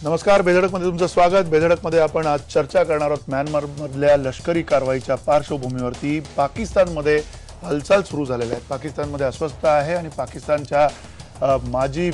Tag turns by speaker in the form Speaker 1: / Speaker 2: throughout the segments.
Speaker 1: नमस्कार, बेधडकमध्ये तुमचं स्वागत. बेधडकमध्ये आपण आज चर्चा करणार आहोत म्यानमारमधल्या लष्करी कारवाईच्या पार्श्वभूमीवरती. पाकिस्तानमध्ये हालचाल सुरू झालेल्या आहेत. पाकिस्तानमध्ये अस्वस्थता आहे आणि पाकिस्तानच्या माजी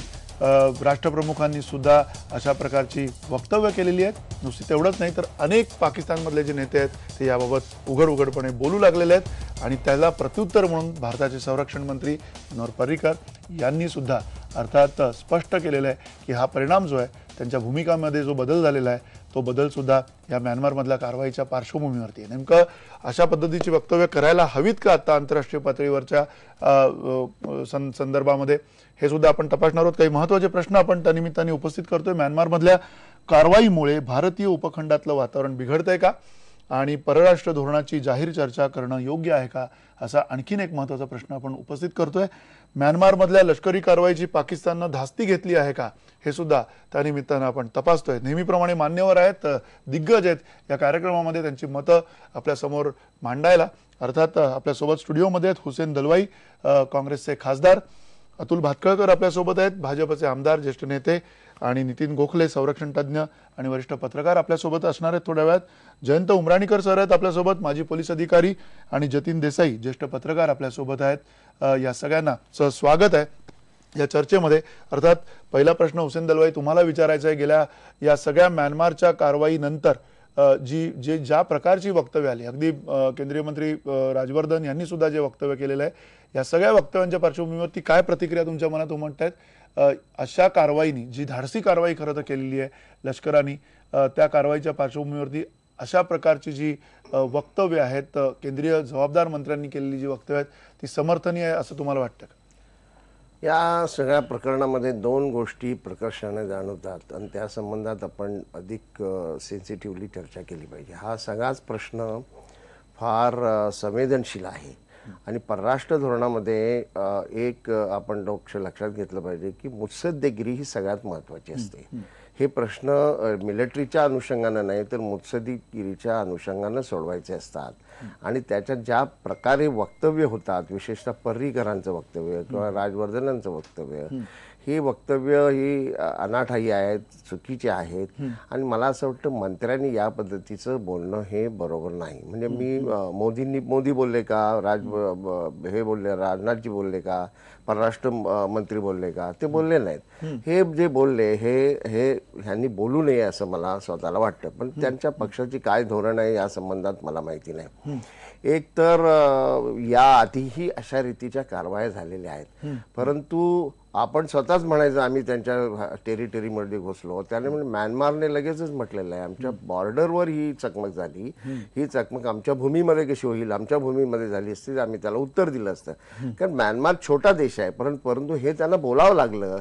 Speaker 1: राष्ट्रप्रमुखांनी सुद्धा अशा प्रकारची वक्तव्य केलेली आहेत. नुसती तेवढंच नाही तर अनेक पाकिस्तानमधले जे नेते आहेत ते याबाबत उघडपणे बोलू लागलेले आहेत आणि त्याला प्रत्युत्तर म्हणून भारताचे संरक्षण मंत्री मनोहर पर्रिकर यांनी सुद्धा अर्थात स्पष्ट केलेलं आहे की हा परिणाम जो आहे त्यांच्या भूमिकामध्ये जो बदल झालेला आहे तो बदल सुद्धा या म्यानमारमधल्या कारवाईच्या पार्श्वभूमीवरती आहे. नेमकं अशा पद्धतीची वक्तव्य करायला हवीत का आता आंतरराष्ट्रीय पातळीवरच्या संदर्भामध्ये, हे सुद्धा आपण तपासणार आहोत. काही महत्त्वाचे प्रश्न आपण त्यानिमित्ताने उपस्थित करतोय. म्यानमारमधल्या कारवाईमुळे भारतीय उपखंडातलं वातावरण बिघडतंय का आणि परराष्ट्र धोरणाची जाहीर चर्चा करणं योग्य आहे का, असा आणखीन एक महत्त्वाचा प्रश्न आपण उपस्थित करतोय. म्यानमारमधल्या लष्करी कारवाईची पाकिस्ताननं धास्ती घेतली आहे का, हे सुद्धा त्यानिमित्तानं आपण तपासतोय. नेहमीप्रमाणे मान्यवर आहेत, दिग्गज आहेत या कार्यक्रमामध्ये त्यांची मतं आपल्यासमोर मांडायला. अर्थात आपल्यासोबत स्टुडिओमध्ये आहेत हुसेन दलवाई, काँग्रेसचे खासदार, अतुल भातखळकर आपल्यासोबत आहेत, भाजपचे आमदार, ज्येष्ठ नेते, आणि नितीन गोखले, संरक्षण तज्ज्ञ आणि वरिष्ठ पत्रकार आपल्यासोबत असणार आहेत थोड्या वेळात. जयंत उमराणीकर सर आहेत आपल्यासोबत, माजी पोलीस अधिकारी, आणि जतीन देसाई, ज्येष्ठ पत्रकार आपल्यासोबत आहेत. या सगळ्यांना स्वागत आहे या चर्चेमध्ये. अर्थात पहिला प्रश्न हुसेन दलवाई तुम्हाला विचारायचा आहे. गेल्या या सगळ्या म्यानमारच्या कारवाईनंतर ज्या प्रकारची वक्तव्य आली, अगदी केंद्रीय मंत्री राजवर्धन यांनी सुद्धा जे वक्तव्य केलेलं आहे, या सगळ्या वक्तव्यांच्या पार्श्वभूमीवरती काय प्रतिक्रिया तुमच्या मनात उमटतायत? अशा कारवाईनी, जी धाडसी कारवाई खरं तर केलेली आहे लष्कराने, त्या कारवाईच्या पार्श्वभूमीवरती अशा प्रकारची जी वक्तव्य आहेत, केंद्रीय जबाबदार मंत्र्यांनी केलेली जी वक्तव्य आहेत, ती समर्थनीय आहे असं तुम्हाला वाटतं का?
Speaker 2: या सगळ्या प्रकरणामध्ये दोन गोष्टी प्रकर्षाने जाणवतात आणि त्या संबंधात आपण अधिक सेन्सिटिव्हली चर्चा केली पाहिजे. हा सगळाच प्रश्न फार संवेदनशील आहे आणि परराष्ट्र धोरणामध्ये एक आपण लक्षात घेतलं पाहिजे की मुत्सद्देगिरी ही सगळ्यात महत्त्वाची असते. हे प्रश्न मिलिटरीच्या अनुषंगानं नाही तर मुत्सद्देगिरीच्या अनुषंगानं सोडवायचे असतात आणि त्याच्यात ज्या प्रकारे वक्तव्य होतात, विशेषतः पर्रिकरांचं वक्तव्य किंवा राजवर्धनांचं वक्तव्य, ही वक्तव्य ही अनाठायी आहेत, चुकीची आहेत आणि मला असं वाटतं मंत्र्यांनी या पद्धतीचं बोलणं हे बरोबर नाही. म्हणजे मोदी बोलले का, हे बोलले, राजनाथजी बोलले का, परराष्ट्र मंत्री बोलले का, ते बोलले नाहीत. हे जे बोलले हे ह्यांनी बोलू नये असं मला स्वतःला वाटतं. पण त्यांच्या पक्षाची काय धोरण आहे या संबंधात मला माहिती नाही. एक तर या आधीही अशा रीतीच्या कारवाया झालेल्या आहेत, परंतु आपण स्वतःच म्हणायचं आम्ही त्यांच्या टेरिटरीमध्ये घुसलो. त्याने म्हणजे म्यानमारने लगेचच म्हटलेलं आहे आमच्या बॉर्डरवर ही चकमक झाली, ही चकमक आमच्या भूमीमध्ये कशी होईल, आमच्या भूमीमध्ये झाली असती तर आम्ही त्याला उत्तर दिलं असतं. कारण म्यानमार छोटा देश आहे, परंतु हे त्यांना बोलावं लागलं,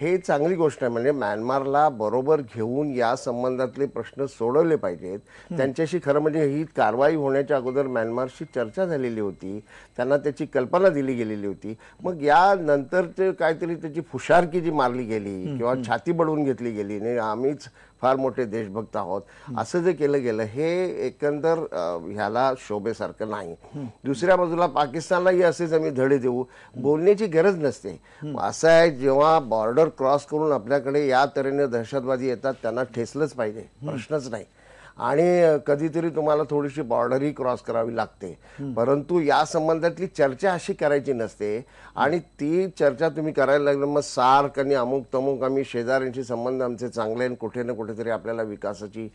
Speaker 2: हे चांगली गोष्ट आहे. म्हणजे म्यानमारला बरोबर घेऊन या संबंधातले प्रश्न सोडवले पाहिजेत. त्यांच्याशी खरं म्हणजे ही कारवाई होण्याच्या अगोदर म्यानमारशी चर्चा झालेली होती, त्यांना त्याची कल्पना दिली गेलेली होती. मग या नंतर काहीतरी त्याची फुशारकी जी मारली गेली किंवा छाती बडवून घेतली गेली, नाही आम्हीच फार मोठे देशभक्त आहोत असं जे केलं गेलं हे एकंदर ह्याला शोभेसारखं नाही. दुसऱ्या बाजूला पाकिस्तानलाही असेच आम्ही धडे देऊ, बोलण्याची गरज नसते. असं आहे, जेव्हा बॉर्डर क्रॉस करून आपल्याकडे या तऱ्हेने दहशतवादी येतात त्यांना ठेचलंच पाहिजे, प्रश्नच नाही. आणि कधीतरी तुम्हाला थोडीशी बॉर्डरही क्रॉस करावी लागते, परंतु या संबंधातली चर्चा अशी करायची नसते. आणि ती चर्चा तुम्ही करायला लागलं मग सार्क आणि अमुक तमुक आम्ही शेजाऱ्यांशी संबंध आमचे चांगले आणि कुठे ना कुठेतरी आपल्याला विकासाची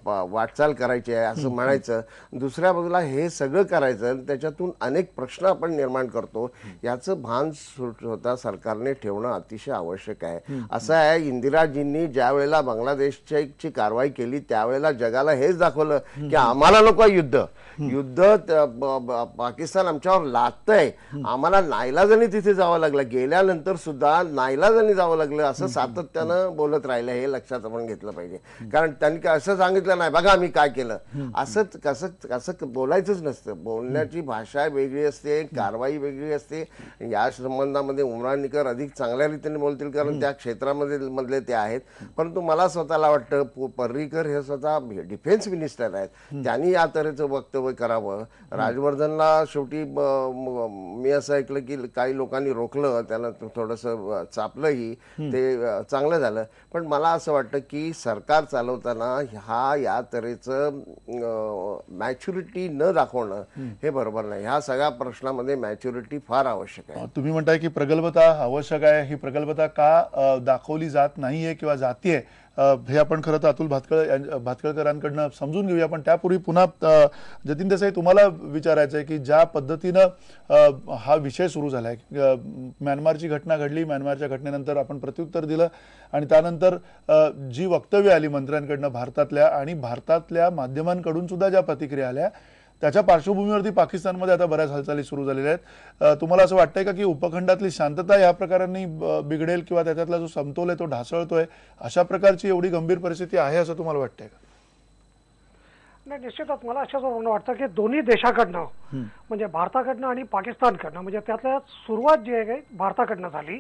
Speaker 2: वाटचाल करायची आहे असं म्हणायचं. दुसऱ्या बाजूला हे सगळं करायचं, त्याच्यातून अनेक प्रश्न आपण निर्माण करतो, याचं भान स्वतः सरकारने ठेवणं अतिशय आवश्यक आहे. असं आहे, इंदिराजींनी ज्या वेळेला बांगलादेशची कारवाई केली त्यावेळेला जगाला हेच दाखवलं की आम्हाला नको युद्ध, पाकिस्तान आमच्यावर लादतंय, आम्हाला नाईलाजाने तिथे जावं लागलं, गेल्यानंतर सुद्धा नाईलाजाने जावं लागलं असं सातत्यानं बोलत राहिलं. हे लक्षात आपण घेतलं पाहिजे. कारण त्यांनी असं सांगितलं नाही बघा आम्ही काय केलं, असंच कसं बोलायचंच नसतं. बोलण्याची भाषा वेगळी असते, कारवाई वेगळी असते. या संबंधामध्ये उमराणीकर अधिक चांगल्या रीतीने बोलतील कारण त्या क्षेत्रामध्ये मधले ते आहेत. परंतु मला स्वतःला वाटतं पर्रिकर हे स्वतः डिफेन्स मिनिस्टर आहेत, त्यांनी या तऱ्हेचं वक्तव्य कारवाई करावं. राजवर्धनला शेवटी मी असं ऐकलं की काही लोकांनी रोखलं, त्याला थोडंसं चापलंही, ते चांगलं झालं. पण मला असं वाटतं की सरकार चालवताना या तऱ्हेचं मॅच्युरिटी न दाखवणं हे बरोबर नाही. ह्या सगळ्या प्रश्नामध्ये मॅच्युरिटी फार आवश्यक आहे.
Speaker 1: तुम्ही म्हणताय की प्रगल्भता आवश्यक आहे. ही प्रगल्भता का दाखवली जात नाहीये किंवा जातीये हे आपण खरं तर अतुल भातखळकरांकडनं समजून घेऊया. पण त्यापूर्वी पुन्हा जतीन देसाई तुम्हाला विचारायचं आहे की ज्या पद्धतीनं हा विषय सुरू झालाय, म्यानमारची घटना घडली, म्यानमारच्या घटनेनंतर आपण प्रत्युत्तर दिलं आणि त्यानंतर जी वक्तव्य आली मंत्र्यांकडनं भारतातल्या आणि भारतातल्या माध्यमांकडून सुद्धा ज्या प्रतिक्रिया आल्या, त्याच्या पार्श्वभूमीवरती पाकिस्तानमध्ये आता बऱ्याच हालचाली सुरू झालेल्या आहेत. तुम्हाला असं वाटतंय का की उपखंडातली शांतता या प्रकारांनी बिघडेल किंवा त्याच्यातला जो समतोल आहे तो ढासळतोय, अशा प्रकारची एवढी गंभीर परिस्थिती आहे असं तुम्हाला वाटतंय का?
Speaker 3: नाही, निश्चितच मला असं वाटतं की दोन्ही देशाकडनं म्हणजे भारताकडनं आणि पाकिस्तानकडनं म्हणजे त्यातल्या सुरुवात जी आहे भारताकडनं झाली.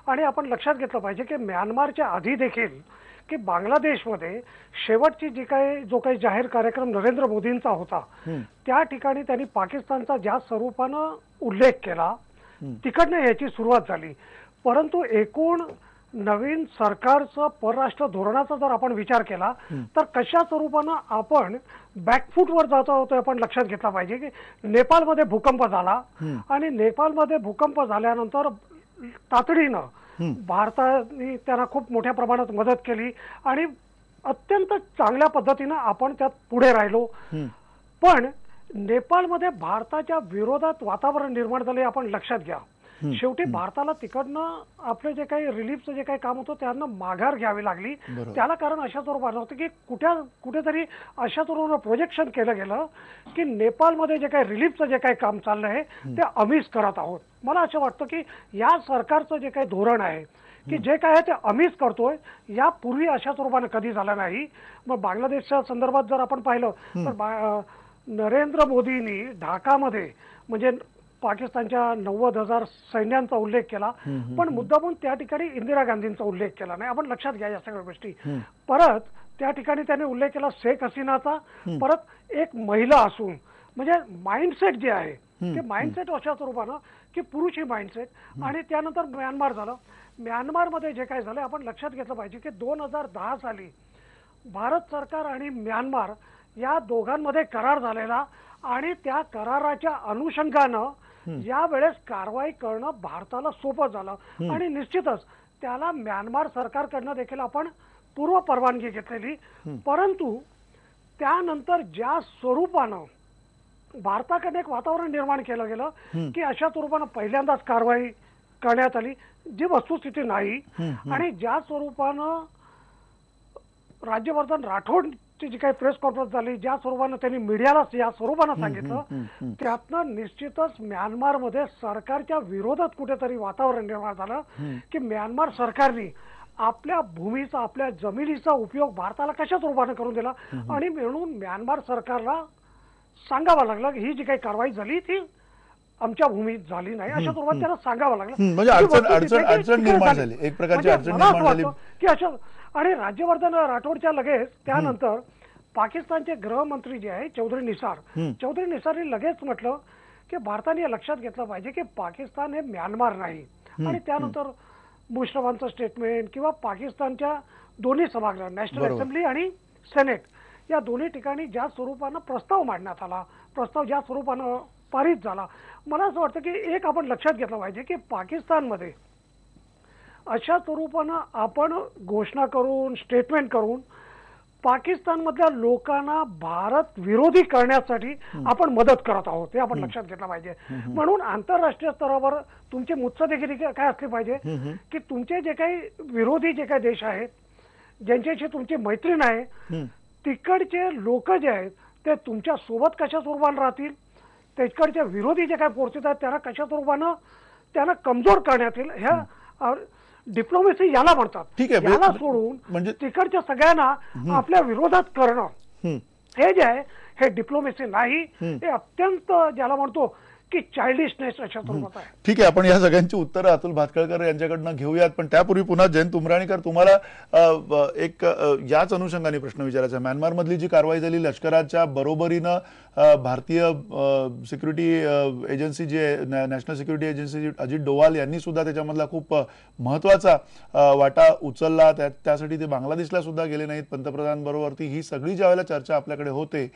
Speaker 3: आणि आपण लक्षात घेतलं पाहिजे की म्यानमारच्या आधी देखील की बांगलादेशमध्ये शेवटची जो काही जाहीर कार्यक्रम नरेंद्र मोदींचा होता, त्या ठिकाणी त्यांनी पाकिस्तानचा ज्या स्वरूपानं उल्लेख केला तिकडनं याची सुरुवात झाली. परंतु एकूण नवीन सरकारचं परराष्ट्र धोरणाचा जर आपण विचार केला तर कशा स्वरूपानं आपण बॅकफूटवर जात आहोत आपण लक्षात घेतला पाहिजे. की नेपाळमध्ये भूकंप झाला आणि नेपाळमध्ये भूकंप झाल्यानंतर तातडीनं भारताने त्यांना खूप मोठ्या प्रमाणात मदत केली आणि अत्यंत चांगल्या पद्धतीनं आपण त्यात पुढे राहिलो. पण नेपाळमध्ये भारताच्या विरोधात वातावरण निर्माण झाले आपण लक्षात घ्या. शेवटी भारताला तिकडनं आपले जे काही रिलीफचं जे काही काम होतं त्यांना माघार घ्यावी लागली. त्याला कारण अशा स्वरूपाचं होतं की कुठेतरी अशा स्वरूपानं प्रोजेक्शन केलं गेलं की नेपाळमध्ये जे काही रिलीफचं जे काही काम चाललंय ते आम्हीच करत आहोत. मला असं वाटतं की या सरकारचं जे काही धोरण आहे की जे काय आहे ते आम्हीच करतोय, यापूर्वी अशा स्वरूपानं कधी झालं नाही. मग बांगलादेशच्या संदर्भात जर आपण पाहिलं तर नरेंद्र मोदींनी ढाकामध्ये म्हणजे पाकिस्तानच्या 90,000 सैन्यांचा उल्लेख केला, पण मुद्दामून त्या ठिकाणी इंदिरा गांधींचा उल्लेख केला नाही. आपण लक्षात घ्या या सगळ्या गोष्टी. परत त्या ठिकाणी त्याने उल्लेख केला शेख हसीनाचा, परत एक महिला असून म्हणजे माइंडसेट जे आहे ते माइंडसेट अशा स्वरूपानं की पुरुषी माइंडसेट. आणि त्यानंतर म्यानमार झालं. म्यानमारमध्ये जे काय झालं आपण लक्षात घेतलं पाहिजे की 2010 साली भारत सरकार आणि म्यानमार या दोघांमध्ये करार झालेला आणि त्या कराराच्या अनुषंगानं यावेळेस कारवाई करणं भारताला सोपं झालं आणि निश्चितच त्याला म्यानमार सरकारकडनं देखील आपण पूर्व परवानगी घेतलेली. परंतु त्यानंतर ज्या स्वरूपानं भारताकडे एक वातावरण निर्माण केलं गेलं की अशा स्वरूपानं पहिल्यांदाच कारवाई करण्यात आली जी वस्तुस्थिती नाही. आणि ज्या स्वरूपानं राज्यवर्धन राठोडची जी काही प्रेस कॉन्फरन्स झाली, ज्या स्वरूपानं त्यांनी मीडियाला या स्वरूपानं सांगितलं, त्यातनं निश्चितच म्यानमारमध्ये सरकारच्या विरोधात कुठेतरी वातावरण निर्माण झालं की म्यानमार सरकारने आपल्या भूमीचा आपल्या जमिनीचा उपयोग भारताला कशा स्वरूपानं करून दिला. आणि म्हणून म्यानमार सरकारला सांगावं लागलं की ही जी काही कारवाई झाली ती आमच्या भूमीत झाली नाही, अशा स्वरूपात त्याला सांगावं लागलं.
Speaker 1: म्हणजे अडचण निर्माण झाली, एक प्रकारची अडचण निर्माण झाली
Speaker 3: की अशा. आणि राज्यवर्धन राठोडच्या लगेच त्यानंतर पाकिस्तानचे गृहमंत्री जे आहे चौधरी निसारने लगेच म्हटलं की भारताने लक्षात घेतलं पाहिजे की पाकिस्तान हे म्यानमार नाही. आणि त्यानंतर मुशर्रफांचं स्टेटमेंट किंवा पाकिस्तानच्या दोन्ही सभागृह नॅशनल असेंब्ली आणि सेनेट या दोन्ही ठिकाणी ज्या स्वरूपानं प्रस्ताव मांडण्यात आला, प्रस्ताव ज्या स्वरूपानं पारित झाला, मला असं वाटतं की एक आपण लक्षात घेतलं पाहिजे की पाकिस्तानमध्ये अशा स्वरूपानं आपण घोषणा करून स्टेटमेंट करून पाकिस्तानमधल्या लोकांना भारत विरोधी करण्यासाठी आपण मदत करत आहोत हे आपण लक्षात घेतलं पाहिजे. म्हणून आंतरराष्ट्रीय स्तरावर तुमची मुत्सद्देगिरी काय असली पाहिजे की तुमचे जे काही विरोधी जे काही देश आहेत ज्यांच्याशी तुमची मैत्रीण आहे तिकडचे लोक जे आहेत ते तुमच्या सोबत कशा स्वरूपानं राहतील, तिकडच्या विरोधी जे काही फोर्सेस आहेत त्यांना कशा स्वरूपानं त्यांना कमजोर करण्यात येईल, ह्या डिप्लोमॅसी याला म्हणतात. याला सोडून म्हणजे तिकडच्या सगळ्यांना आपल्या विरोधात करणं हे जे आहे हे डिप्लोमॅसी नाही. हे अत्यंत ज्याला म्हणतो की चाइल्डिशनेस अशा स्वरूपात आहे.
Speaker 1: ठीक आहे, आपण या सगळ्यांची उत्तरं अतुल भातखळकर यांच्याकडनं घेऊयात, पण त्यापूर्वी पुन्हा जयंत उमराणीकर तुम्हाला एक याच अनुषंगाने प्रश्न विचारायचा आहे. म्यानमारमधली जी कारवाई झाली लष्कराच्या बरोबरीनं भारतीय सिक्युरिटी एजन्सी जी आहे, national security agency Ajit Doval यांनी सुद्धा त्याच्यामधला खूप महत्वाचा वाटा उचलला. त्यासाठी ते बांगलादेशला सुद्धा गेले नाहीत पंतप्रधानांबरोबर. ही सगळी ज्या वेळेला चर्चा आपल्याकडे होते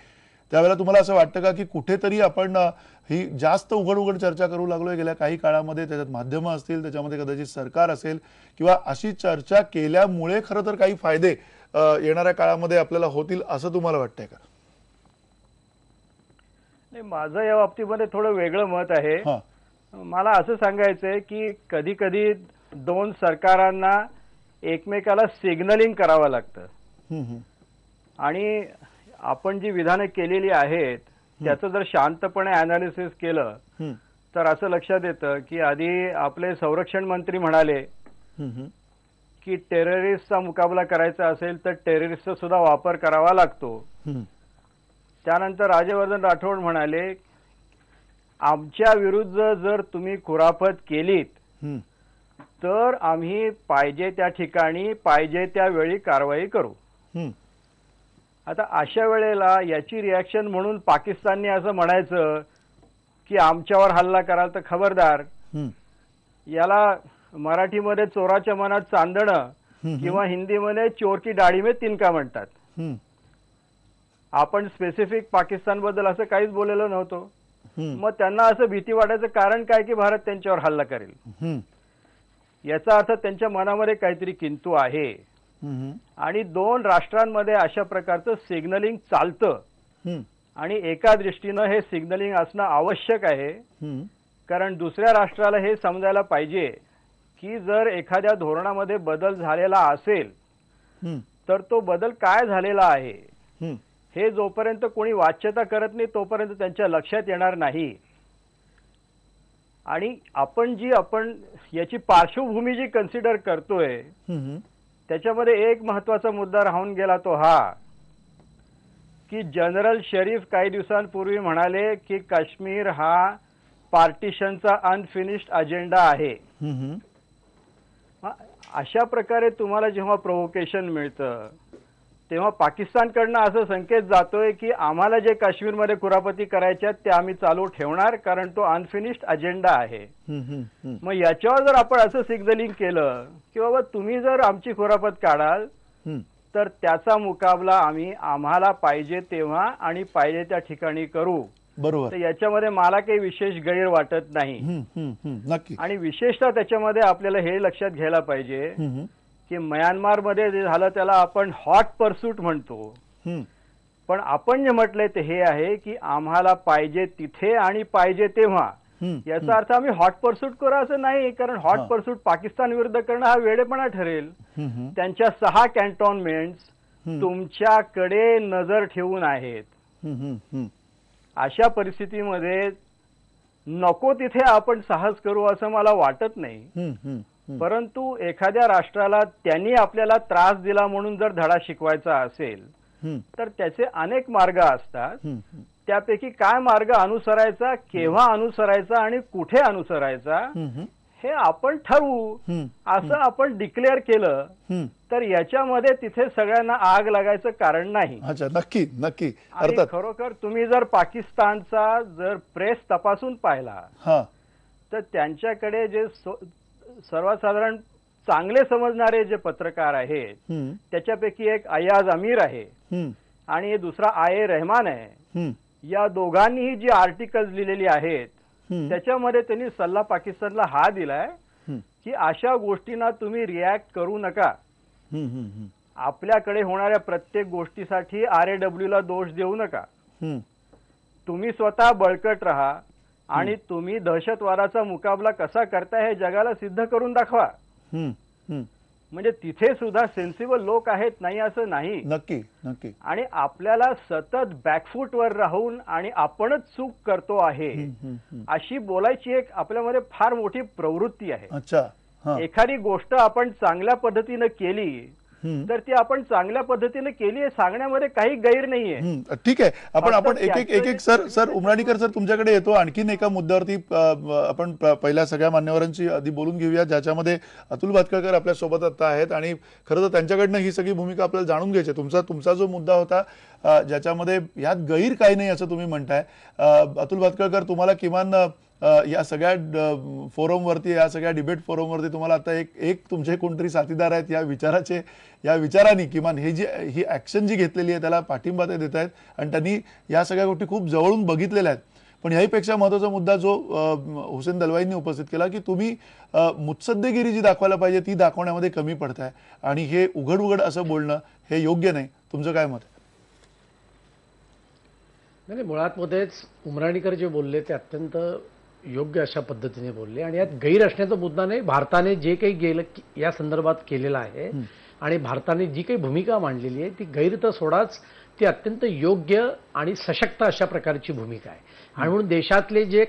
Speaker 1: त्यावेळेला तुम्हाला असं वाटतं का की कुठेतरी आपण ही जास्त उघड चर्चा करू लागलोय गेल्या काही काळामध्ये? त्याच्यात माध्यमं असतील, त्याच्यामध्ये कदाचित सरकार असेल, किंवा अशी चर्चा केल्यामुळे खरं तर काही फायदे येणाऱ्या काळामध्ये आपल्याला होतील असं तुम्हाला वाटतंय का?
Speaker 4: नाही, माझं या बाबतीमध्ये थोडं वेगळं मत आहे. मला असं सांगायचंय की कधी कधी दोन सरकारांना एकमेकाला सिग्नलिंग करावं लागतं आणि आपण जी विधानं केलेली आहेत त्याचं जर शांतपणे अनालिसिस केलं तर असं लक्षात येतं की आधी आपले संरक्षण मंत्री म्हणाले की टेररिस्टचा मुकाबला करायचा असेल तर टेररिस्टचा सुद्धा वापर करावा लागतो. त्यानंतर राजवर्धन राठोड म्हणाले आमच्या विरुद्ध जर तुम्ही कुरापत केलीत तर आम्ही पाहिजे त्या ठिकाणी पाहिजे त्या वेळी कारवाई करू. आता अशा वेळेला याची रिॲक्शन म्हणून पाकिस्तानने असं म्हणायचं की आमच्यावर हल्ला कराल तर खबरदार. याला मराठीमध्ये चोराच्या मनात चांदणं किंवा हिंदीमध्ये चोर की दाढी में तिनका म्हणतात. आपण स्पेसिफिक पाकिस्तानबद्दल असं काहीच बोललेलो नव्हतो. मग त्यांना असं भीती वाटायचं कारण काय की भारत त्यांच्यावर हल्ला करेल. याचा अर्थ त्यांच्या मनामध्ये काहीतरी किंतु आहे आणि दोन राष्ट्रांमध्ये अशा प्रकारचं सिग्नलिंग चालतं आणि एका दृष्टीनं हे सिग्नलिंग असणं आवश्यक आहे. कारण दुसऱ्या राष्ट्राला हे समजायला पाहिजे की जर एखाद्या धोरणामध्ये बदल झालेला असेल तर तो बदल काय झालेला आहे हे जोपर्यंत कोणी वाच्यता करत नाही तोपर्यंत त्यांच्या लक्षात येणार नाही. आणि आपण याची पार्श्वभूमी जी कन्सिडर करतोय त्याच्यामध्ये एक महत्वाचा मुद्दा राहून गेला तो हा की जनरल शरीफ काही दिवसांपूर्वी म्हणाले की काश्मीर हा पार्टिशनचा अनफिनिश्ड अजेंडा आहे. अशा प्रकारे तुम्हाला जेव्हा प्रोव्होकेशन मिळतं तेव्हा पाकिस्तानकडनं असं संकेत जातोय की आम्हाला जे काश्मीरमध्ये कुरापती करायच्या ते आम्ही चालू ठेवणार कारण तो अनफिनिश्ड अजेंडा आहे. मग याच्यावर जर आपण असं सिग्नलिंग केलं की बाबा तुम्ही जर आमची कुरापत काढाल तर त्याचा मुकाबला आम्ही आम्हाला पाहिजे तेव्हा आणि पाहिजे त्या ठिकाणी करू.
Speaker 1: बरोबर.
Speaker 4: तर याच्यामध्ये मला काही विशेष गैर वाटत नाही.
Speaker 1: नक्की.
Speaker 4: आणि विशेषतः त्याच्यामध्ये आपल्याला हे लक्षात घ्यायला पाहिजे की म्यानमारमध्ये जे झालं त्याला आपण हॉट परसूट म्हणतो. पण आपण जे म्हटलंय ते हे आहे की आम्हाला पाहिजे तिथे आणि पाहिजे तेव्हा. याचा अर्थ आम्ही हॉट परसूट करू असं नाही, कारण हॉट परसूट पाकिस्तान विरुद्ध करणं हा वेडेपणा ठरेल. त्यांच्या 6 कॅन्टोन्मेंट्स तुमच्याकडे नजर ठेवून आहेत. अशा परिस्थितीमध्ये नको तिथे आपण साहस करू असं मला वाटत नाही. परंतु एखाद्या राष्ट्राला त्यांनी आपल्याला त्रास दिला म्हणून जर धडा शिकवायचा असेल तर त्याचे अनेक मार्ग असतात. त्यापैकी काय मार्ग अनुसरायचा, केव्हा अनुसरायचा आणि कुठे अनुसरायचा हे आपण ठरवू. असं आपण डिक्लेअर केलं तर याच्यामध्ये तिथे सगळ्यांना आग लागायचं कारण नाही.
Speaker 1: अच्छा, नक्की नक्की.
Speaker 4: आणि खरोखर तुम्ही जर पाकिस्तानचा जर प्रेस तपासून पाहिला तर त्यांच्याकडे जे सर्वसाधारण चांगले समजणारे जे पत्रकार आहेत त्याच्यापैकी एक अयाज अमीर आहे आणि दुसरा आय रहमान आहे. या दोघांनीही जी आर्टिकल्स लिहिलेली आहेत त्याच्यामध्ये त्यांनी सल्ला पाकिस्तानला हा दिलाय की अशा गोष्टींना तुम्ही रिॲक्ट करू नका. आपल्याकडे होणाऱ्या प्रत्येक गोष्टीसाठी RAW ला दोष देऊ नका. तुम्ही स्वतः बळकट राहा आणि तुम्ही दहशतवादाचा मुकाबला कसा करताय हे जगाला सिद्ध करून दाखवा. म्हणजे तिथे सुद्धा सेन्सिबल लोक आहेत, नाही असं नाही.
Speaker 1: नक्की नक्की.
Speaker 4: आणि आपल्याला सतत बॅकफूटवर राहून आणि आपणच चूक करतो आहे अशी बोलायची एक आपल्यामध्ये फार मोठी प्रवृत्ती आहे.
Speaker 1: अच्छा.
Speaker 4: एखादी गोष्ट आपण चांगल्या पद्धतीने केली तर ती आपण चांगल्या पद्धतीने केली आहे, सांगण्यामध्ये काही गैर नाहीये.
Speaker 1: ठीक आहे, आपण एक सर उमराणीकर सर तुमच्याकडे येतो. आणखीन एका मुद्द्यावरती आपण पहिल्या सगळ्या मान्यवरांची आधी बोलून घेऊया, ज्याच्यामध्ये अतुल भातखळकर आपल्या सोबत आता आहेत आणि खरं तर त्यांच्याकडनं ही सगळी भूमिका आपल्याला जाणून घ्यायची. तुमचा जो मुद्दा होता ज्याच्यामध्ये यात गैर काही नाही असं तुम्ही म्हणताय, अतुल भातखळकर, तुम्हाला किमान या सगळ्या फोरमवरती, या सगळ्या डिबेट फोरमवरती तुम्हाला आता एक तुमचे कोणतरी साथीदार आहेत या विचारांनी किमान ही ऍक्शन जी घेतलेली आहे त्याला पाठिंबा ते देत आहेत आणि त्यांनी या सगळ्या गोष्टी खूप जवळून बघितलेल्या आहेत. पण याहीपेक्षा महत्त्वाचा मुद्दा जो हुसेन दलवाईंनी उपस्थित केला की तुम्ही मुत्सद्देगिरी जी दाखवायला पाहिजे ती दाखवण्यामध्ये कमी पडताय आणि हे उघड असं बोलणं हे योग्य नाही. तुमचं काय मत आहे?
Speaker 5: नाही, मुळात मध्येच उमराणीकर जे बोलले ते अत्यंत योग्य अशा पद्धतीने बोलले आणि यात गैर असण्याचा मुद्दा नाही. भारताने जे काही गेलं या संदर्भात केलेलं आहे आणि भारताने जी काही भूमिका मांडलेली आहे ती गैर तर सोडाच, ती अत्यंत योग्य आणि सशक्त अशा प्रकारची भूमिका आहे. आणि म्हणून देशातले जे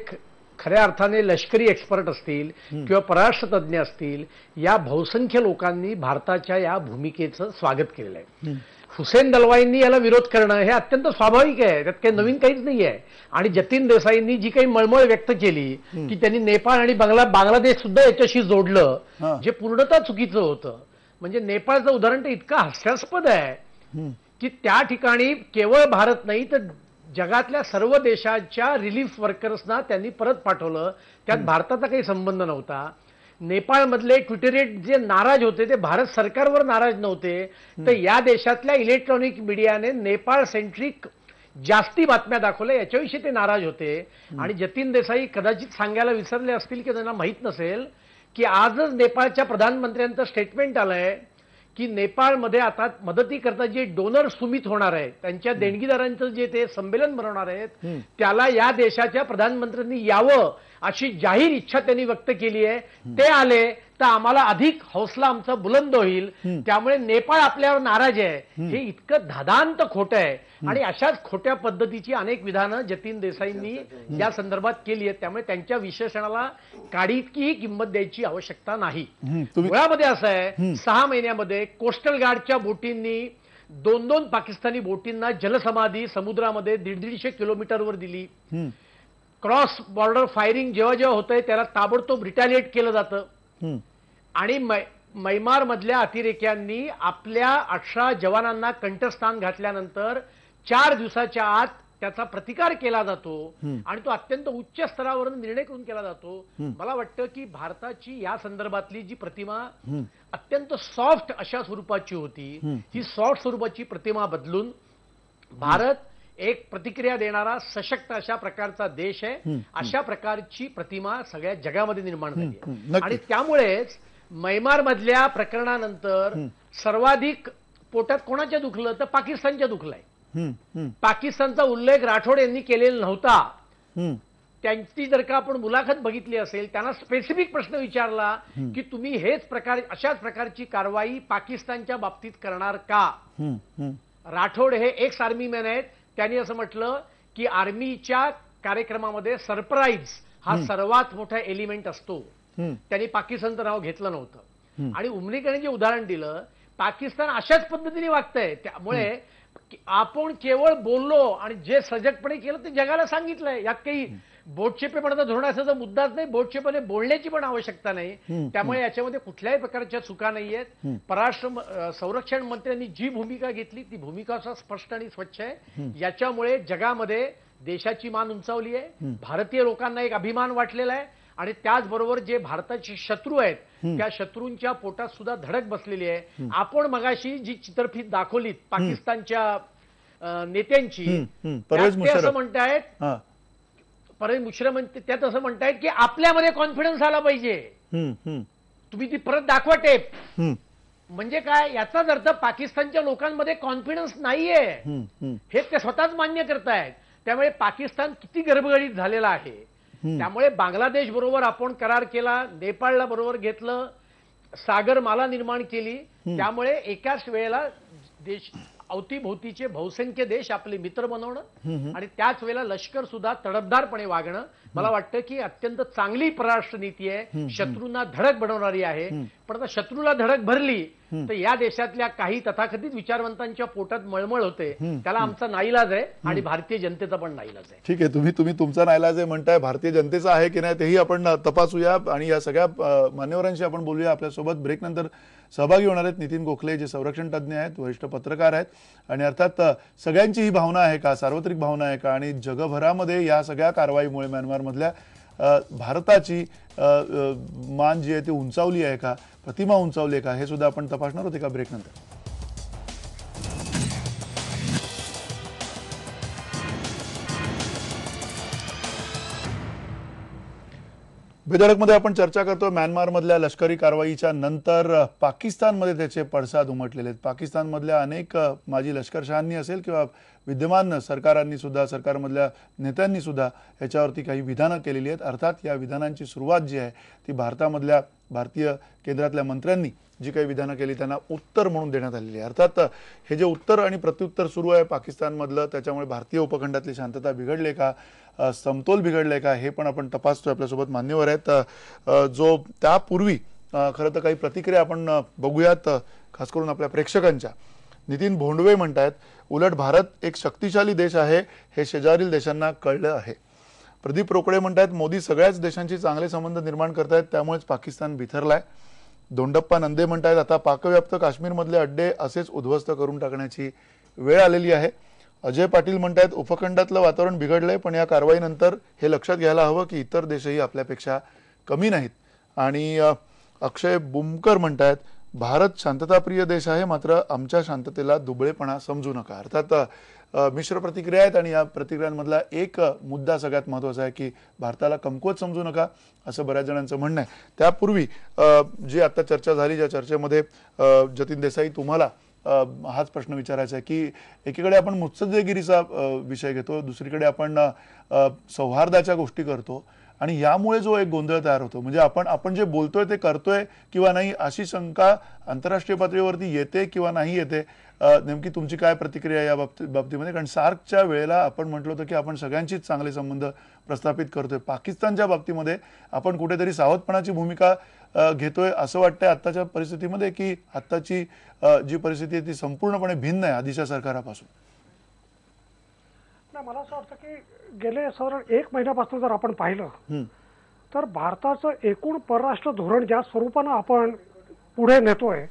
Speaker 5: खऱ्या अर्थाने लष्करी एक्सपर्ट असतील किंवा परराष्ट्र तज्ज्ञ असतील, या बहुसंख्य लोकांनी भारताच्या या भूमिकेचं स्वागत केलेलं आहे. हुसेन दलवाईंनी याला विरोध करणं हे अत्यंत स्वाभाविक आहे, त्यात काही नवीन काहीच नाही आहे. आणि जतीन देसाईंनी जी काही मळमळ व्यक्त केली की त्यांनी नेपाळ आणि बांगलादेश सुद्धा याच्याशी जोडलं, जे पूर्णतः चुकीचं होतं. म्हणजे नेपाळचं उदाहरण तर इतकं हास्यास्पद आहे की त्या ठिकाणी केवळ भारत नाही तर जगातल्या सर्व देशाच्या रिलीफ वर्कर्सना त्यांनी परत पाठवलं, त्यात भारताचा काही संबंध नव्हता. नेपाळमधले ट्विटरेट जे नाराज होते ते भारत सरकारवर नाराज नव्हते, तर या देशातल्या इलेक्ट्रॉनिक मीडियाने नेपाळ सेंट्रिक जास्ती बातम्या दाखवल्या याच्याविषयी ते नाराज होते. आणि जतीन देसाई कदाचित सांगायला विसरले असतील की त्यांना माहीत नसेल की आजच नेपाळच्या प्रधानमंत्र्यांचं स्टेटमेंट आलंय की नेपाळमध्ये आता मदतीकरता जे डोनर सुमित होणार आहे, त्यांच्या देणगीदारांचं जे ते संमेलन भरवणार आहेत, त्याला या देशाच्या प्रधानमंत्र्यांनी यावं अशी जाहीर इच्छा त्यांनी व्यक्त केली आहे. ते आले तर आम्हाला अधिक हौसला आमचा बुलंद होईल. त्यामुळे नेपाळ आपल्यावर नाराज आहे, हे इतकं धादांत खोटं आहे. आणि अशाच खोट्या पद्धतीची अनेक विधानं जतीन देसाईंनी या संदर्भात केली आहेत. त्यामुळे त्यांच्या विशेषणाला काडीतकीही किंमत द्यायची आवश्यकता नाही. मुळामध्ये असं आहे, 6 महिन्यामध्ये कोस्टल गार्डच्या बोटींनी 2 पाकिस्तानी बोटींना जलसमाधी समुद्रामध्ये 150 किलोमीटरवर दिली. क्रॉस बॉर्डर फायरिंग जेव्हा जेव्हा होतंय त्याला ताबडतोब रिटॅलिएट केलं जातं. आणि मैमार मधल्या अतिरेक्यांनी आपल्या 18 जवानांना कंठस्थान घातल्यानंतर 4 दिवसाच्या आत त्याचा प्रतिकार केला जातो आणि तो अत्यंत उच्च स्तरावर निर्णय करून केला जातो. मला वाटतं की भारताची या संदर्भातली जी प्रतिमा अत्यंत सॉफ्ट अशा स्वरूपाची होती, ही सॉफ्ट स्वरूपाची प्रतिमा बदलून भारत एक प्रतिक्रिया देणारा सशक्त अशा प्रकारचा देश आहे, अशा प्रकारची प्रतिमा सगळ्या जगामध्ये निर्माण झाली आहे. आणि त्यामुळेच मैमार मधल्या प्रकरणानंतर सर्वाधिक पोटात कोणाच्या दुखलं तर पाकिस्तानच्या दुखलाय. पाकिस्तानचा उल्लेख राठोड यांनी केलेला नव्हता. त्यांची जर का आपण मुलाखत बघितली असेल, त्यांना स्पेसिफिक प्रश्न विचारला की तुम्ही अशाच प्रकारची कारवाई पाकिस्तानच्या बाबतीत करणार का. राठोड हे एक्स आर्मी मॅन आहेत. त्यांनी असं म्हटलं की आर्मीच्या कार्यक्रमामध्ये सरप्राईज हा सर्वात मोठा एलिमेंट असतो. त्यांनी पाकिस्तानचं नाव घेतलं नव्हतं. आणि उमरीकरांनी जे उदाहरण दिलं, पाकिस्तान अशाच पद्धतीने वागतंय. त्यामुळे आपण केवळ बोललो आणि जे सजगपणे केलं ते जगाला सांगितलंय. यात काही बोटचेपेपणाचा धोरण असायचा मुद्दाच नाही, बोटचेपणे बोलण्याची पण आवश्यकता नाही. त्यामुळे याच्यामध्ये कुठल्याही प्रकारच्या चुका नाहीयेत. संरक्षण मंत्र्यांनी जी भूमिका घेतली ती भूमिका स्पष्ट आणि स्वच्छ आहे. याच्यामुळे जगामध्ये देशाची मान उंचावली आहे, भारतीय लोकांना एक अभिमान वाटलेला आहे. आणि त्याचबरोबर जे भारताचे शत्रू आहेत त्या शत्रूंच्या पोटात सुद्धा धडक बसलेली आहे. आपण मगाशी जी चित्रफीत दाखवलीत पाकिस्तानच्या नेत्यांची, ते असं म्हणतायत, परवेज मुशर्रफ त्यात असं म्हणतायत की आपल्यामध्ये कॉन्फिडन्स आला पाहिजे, तुम्ही ती परत दाखवा टेप. म्हणजे काय, याचाच अर्थ पाकिस्तानच्या लोकांमध्ये कॉन्फिडन्स नाहीये हे ते स्वतःच मान्य करतायत. त्यामुळे पाकिस्तान किती गडबडीत झालेला आहे. त्यामुळे बांगलादेश बरोबर आपण करार केला, नेपाळला बरोबर घेतलं, सागरमाला निर्माण केली. त्यामुळे एकाच वेळेला देश अवतीभोवतीचे बहुसंख्य देश आपले मित्र बनवणं आणि त्याच वेळेला लष्कर सुद्धा तडफदारपणे वागणं, मला वाटतं की अत्यंत चांगली परराष्ट्र नीती आहे, शत्रूंना धडक बनवणारी आहे. पण आता शत्रूला धडक भरली तर या देशातल्या काही तथाकथित विचारवंतांच्या पोटात मळमळ होते, त्याला आमचा नाईलाज आहे आणि भारतीय जनतेचा पण नाईलाज आहे.
Speaker 1: ठीक आहे, तुम्ही तुमचा नाईलाज आहे म्हणताय, भारतीय जनतेचा आहे की नाही तेही आपण तपासूया आणि या सगळ्या मान्यवरांशी आपण बोलूया. आपल्यासोबत ब्रेक नंतर सहभागी होणार आहेत नितीन गोखले, जे संरक्षण तज्ज्ञ आहेत, वरिष्ठ पत्रकार आहेत, आणि अर्थात सगळ्यांची ही भावना आहे का, सार्वत्रिक भावना आहे का, आणि जगभरामध्ये या सगळ्या कारवाईमुळे म्यानमारमधल्या भारताची मान जी आहे ती उंचावली आहे का, प्रतिमा उंचावली आहे का, हे सुद्धा आपण तपासणार होते का ब्रेक नंतर. बेधडकमध्ये आपण चर्चा करतो म्यानमारमधल्या लष्करी कारवाईच्या नंतर पाकिस्तानमध्ये त्याचे पडसाद उमटलेले आहेत. पाकिस्तानमधल्या अनेक माजी लष्करशहांनी असेल किंवा विद्यमान सरकारांनी सुद्धा, सरकारमधल्या नेत्यांनी सुद्धा याच्यावरती काही विधानं केलेली आहेत. अर्थात या विधानांची सुरुवात जी आहे ती भारतामधल्या भारतीय केंद्रातल्या मंत्र्यांनी जी काही विधानं केली त्यांना उत्तर म्हणून देण्यात आलेली आहे. अर्थात हे जे उत्तर आणि प्रत्युत्तर सुरू आहे पाकिस्तानमधलं, त्याच्यामुळे भारतीय उपखंडातली शांतता बिघडले का, समतोल बिघडले का, हे पण आपण तपासतोय. आपल्यासोबत मान्यवर आहेत. जो त्यापूर्वी खरं तर काही प्रतिक्रिया आपण बघूयात, खास करून आपल्या प्रेक्षकांच्या. नितीन भोंडवे म्हणतायत, उलट भारत एक शक्तिशाली देश आहे हे शेजारील देशांना कळलं आहे. प्रदीप रोकडे म्हणतायत, मोदी सगळ्याच देशांशी चांगले संबंध निर्माण करतायत, त्यामुळेच पाकिस्तान बिथरलाय. दोंडप्पा नंदे म्हणतायत, आता पाकव्याप्त काश्मीरमधले अड्डे असेच उद्ध्वस्त करून टाकण्याची वेळ आलेली आहे. अजय पाटील म्हणतायत, उपखंडातलं वातावरण बिघडलंय, पण या कारवाईनंतर हे लक्षात घ्यायला हवं की इतर देशही आपल्यापेक्षा कमी नाहीत. आणि अक्षय बुमकर म्हणतायत, भारत शांतताप्रिय देश आहे, मात्र आमच्या शांततेला दुबळेपणा समजू नका. अर्थात मिश्र प्रतिक्रिया आहेत आणि या प्रतिक्रियांमधला एक मुद्दा सगळ्यात महत्त्वाचा आहे की भारताला कमकुवत समजू नका, असं बऱ्याच जणांचं म्हणणं आहे. त्यापूर्वी जी आता चर्चा झाली, ज्या चर्चेमध्ये जतीन देसाई तुम्हाला हाच प्रश्न विचारायचा आहे की एकीकडे आपण मुत्सद्देगिरीचा विषय घेतो, दुसरीकडे आपण सौहार्दाच्या गोष्टी करतो, आणि यामुळे जो एक गोंधळ तयार होतो, म्हणजे आपण जे बोलतोय ते करतोय किंवा नाही, अशी शंका आंतरराष्ट्रीय पातळीवरती येते किंवा नाही येते. नेमकी तुमची काय प्रतिक्रिया या बाबतीमध्ये? कारण सार्कच्या वेळेला आपण म्हटलं होतं की आपण सगळ्यांचीच चांगले संबंध प्रस्थापित करतोय. पाकिस्तानच्या बाबतीमध्ये आपण कुठेतरी सावधपणाची भूमिका घेतोय असं वाटतंय आत्ताच्या परिस्थितीमध्ये, की आत्ताची जी परिस्थिती आहे ती संपूर्णपणे भिन्न आहे आधीच्या सरकारापासून?
Speaker 3: नाही, मला असं वाटतं की गेले साधारण 1 महिन्यापासून जर आपण पाहिलं तर भारताचं एकूण परराष्ट्र धोरण ज्या स्वरूपानं आपण पुढे नेतोय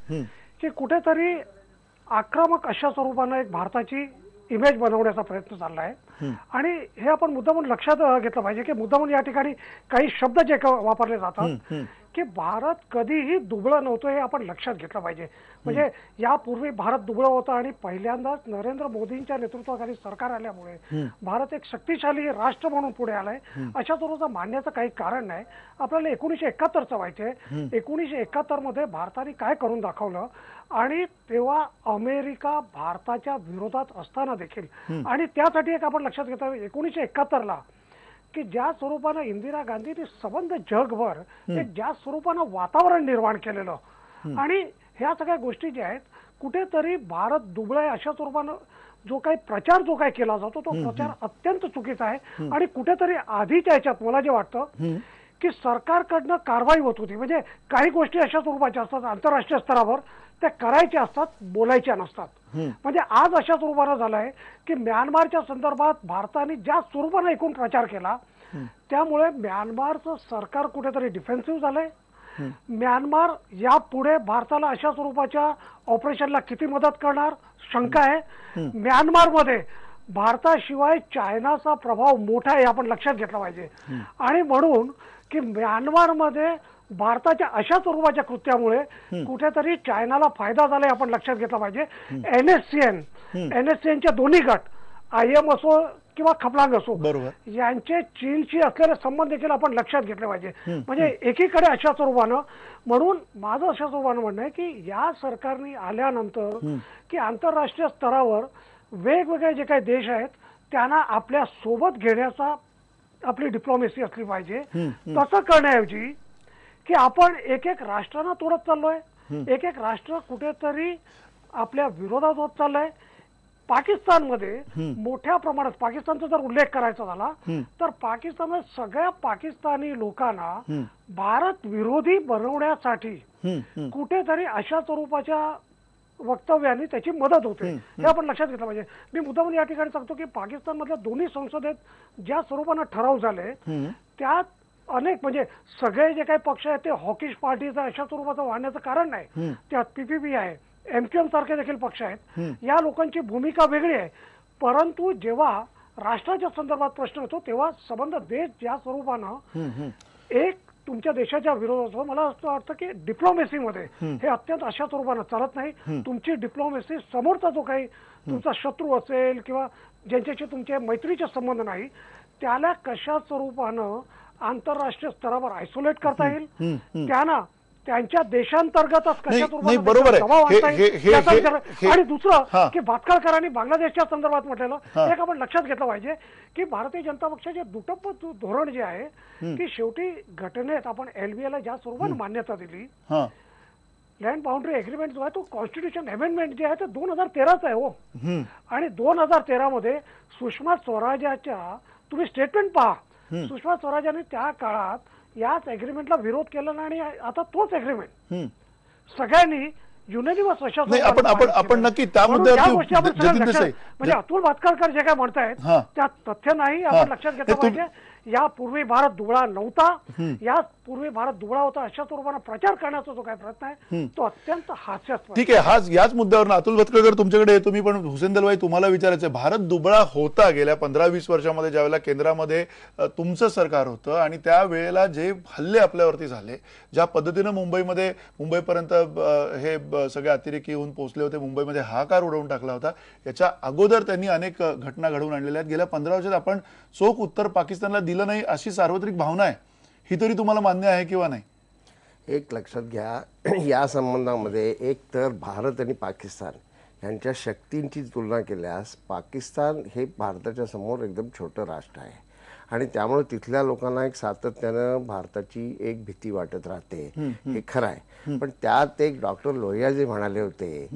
Speaker 3: की कुठेतरी आक्रमक अशा स्वरूपानं एक भारताची इमेज बनवण्याचा प्रयत्न चालला आहे. आणि हे आपण मुद्दामून लक्षात घेतलं पाहिजे की मुद्दामून या ठिकाणी काही शब्द जे वापरले जातात की भारत कधीही दुबळं नव्हतं, हे आपण लक्षात घेतलं पाहिजे. म्हणजे यापूर्वी भारत दुबळं होतं आणि पहिल्यांदाच नरेंद्र मोदींच्या नेतृत्वाखाली सरकार आल्यामुळे भारत एक शक्तिशाली राष्ट्र म्हणून पुढे आलाय. अशा स्वरूपाचं मानण्याचं काही कारण नाही. आपल्याला 1971चं व्हायचंय. 1971 मध्ये भारताने काय करून दाखवलं, आणि तेव्हा अमेरिका भारताच्या विरोधात असताना देखील, आणि त्यासाठी एक आपण लक्षात घेतो 1971ला की ज्या स्वरूपानं इंदिरा गांधींनी संबंध जगभर एक ज्या स्वरूपानं वातावरण निर्माण केलेलं, आणि ह्या सगळ्या गोष्टी ज्या आहेत कुठेतरी भारत दुबळा आहे अशा स्वरूपानं जो काही केला जातो तो प्रचार अत्यंत चुकीचा आहे. आणि कुठेतरी आधीच्या ह्याच्यात मला जे वाटतं की सरकारकडनं कारवाई होत होती, म्हणजे काही गोष्टी अशा स्वरूपाच्या असतात आंतरराष्ट्रीय स्तरावर, त्या करायच्या असतात, बोलायच्या नसतात. म्हणजे आज अशा स्वरूपानं झालं आहे की म्यानमारच्या संदर्भात भारताने ज्या स्वरूपानं एकूण प्रचार केला त्यामुळे म्यानमारचं सरकार कुठेतरी डिफेन्सिव्ह झालंय. म्यानमार यापुढे भारताला अशा स्वरूपाच्या ऑपरेशनला किती मदत करणार शंका आहे. म्यानमारमध्ये भारताशिवाय चायनाचा प्रभाव मोठा आहे, आपण लक्षात घेतला पाहिजे. आणि म्हणून की म्यानमारमध्ये भारताच्या अशा स्वरूपाच्या कृत्यामुळे कुठेतरी चायनाला फायदा झालाय, आपण लक्षात घेतला पाहिजे. एनएससीएनचे दोन्ही गट, IM असो किंवा खपलांग असो, यांचे चीनशी असलेले संबंध देखील आपण लक्षात घेतले पाहिजे. म्हणजे एकीकडे अशा स्वरूपानं, म्हणून माझं अशा स्वरूपानं म्हणणं आहे की या सरकारने आल्यानंतर की आंतरराष्ट्रीय स्तरावर वेगवेगळे जे काही देश आहेत त्यांना आपल्या सोबत घेण्याचा आपली डिप्लोमॅसी असली पाहिजे. तसं करण्याऐवजी की आपण एक एक राष्ट्रांना तोडत चाललोय, एक एक राष्ट्र कुठेतरी आपल्या विरोधात होत चाललंय. पाकिस्तानमध्ये मोठ्या प्रमाणात पाकिस्तानचा जर उल्लेख करायचा झाला तर पाकिस्तानमध्ये सगळ्या पाकिस्तानी लोकांना भारत विरोधी बनवण्यासाठी कुठेतरी अशा स्वरूपाच्या वक्तव्यांनी त्याची मदत होते हे आपण लक्षात घेतलं पाहिजे. मी मुद्दामून या ठिकाणी सांगतो की पाकिस्तानमधल्या दोन्ही संसदेत ज्या स्वरूपानं ठराव झाले त्यात अनेक म्हणजे सगळे जे काही पक्ष आहेत ते हॉकिश पार्टीचा अशा स्वरूपाचं वाढण्याचं कारण नाही. त्यात पीपीपी आहे, एमक्यूएम सारखे देखील पक्ष आहेत. या लोकांची भूमिका वेगळी आहे. परंतु जेव्हा राष्ट्राच्या संदर्भात प्रश्न होतो तेव्हा संबंध देश ज्या स्वरूपानं एक तुमच्या देशाच्या विरोधात मला असं वाटतं की डिप्लोमेसीमध्ये हे अत्यंत अशा स्वरूपानं चालत नाही. तुमची डिप्लोमेसी समोरचा जो काही तुमचा शत्रू असेल किंवा ज्यांच्याशी तुमचे मैत्रीचे संबंध नाही त्याला कशा स्वरूपानं आंतरराष्ट्रीय स्तरावर आयसोलेट करता येईल, त्यांना त्यांच्या देशांतर्गतच कशा
Speaker 1: नाही, बरोबर आहे.
Speaker 3: दबाव आणता येईल याचा विचार. आणि दुसरं की भातखळकरांनी बांगलादेशच्या संदर्भात म्हटलेलं एक आपण लक्षात घेतलं पाहिजे की भारतीय जनता पक्षाचे दुटप्प धोरण जे आहे की शेवटी घटनेत आपण एलबीएला ज्या स्वरूपाने मान्यता दिली लँड बाउंड्री एग्रीमेंट जो आहे तो कॉन्स्टिट्यूशन अमेंडमेंट जे आहे ते 2013च आहे हो. आणि 2013 मध्ये सुषमा स्वराजाच्या तुम्ही स्टेटमेंट पहा. सुषमा स्वराजांनी त्या काळात याच एग्रीमेंटला विरोध केला आणि आता तोच एग्रीमेंट सगळ्यांनी युनिव्हर्स अशा
Speaker 1: आपण नक्की त्या मुद्द्यावरती
Speaker 3: म्हणजे अतुल भातखळकर जे काय म्हणतायत त्यात तथ्य नाही. आपण लक्षात घेतलं पाहिजे यापूर्वी भारत दुबळा नव्हता, यापूर्वी भारत दुबळा होता अशा स्वरूपाने प्रचार करण्याचा जो काय प्रयत्न आहे तो अत्यंत हास्यास्पद.
Speaker 1: ठीक आहे. याच मुद्द्यावर अतुल भातखळकर तुमच्याकडे येतो मी, पण हुसेन दलवाई तुम्हाला विचारायचं भारत दुबळा होता गेल्या 15-20 वर्षामध्ये ज्यावेळेला केंद्रामध्ये तुमचं सरकार होतं आणि त्यावेळेला जे हल्ले आपल्यावरती झाले, ज्या पद्धतीनं मुंबईमध्ये मुंबईपर्यंत हे सगळे अतिरेकी येऊन पोहोचले होते, मुंबईमध्ये हाहाकार उडवून टाकला होता, याच्या अगोदर त्यांनी अनेक घटना घडवून आणलेल्या आहेत. गेल्या 15 वर्षात आपण चोख उत्तर पाकिस्तानला दिलं नाही अशी सार्वत्रिक भावना आहे, ही तरी तुम्हाला मान्य आहे किंवा नाही?
Speaker 2: एक लक्षात घ्या, या संबंधामध्ये एक तर भारत आणि पाकिस्तान यांच्या शक्तींची तुलना केल्यास पाकिस्तान हे भारताच्या समोर एकदम छोटं राष्ट्र आहे आणि त्यामुळे तिथल्या लोकांना एक सातत्यानं भारताची एक भीती वाटत राहते, हे खरं आहे. पण त्यात एक डॉक्टर लोहिया जे म्हणाले होते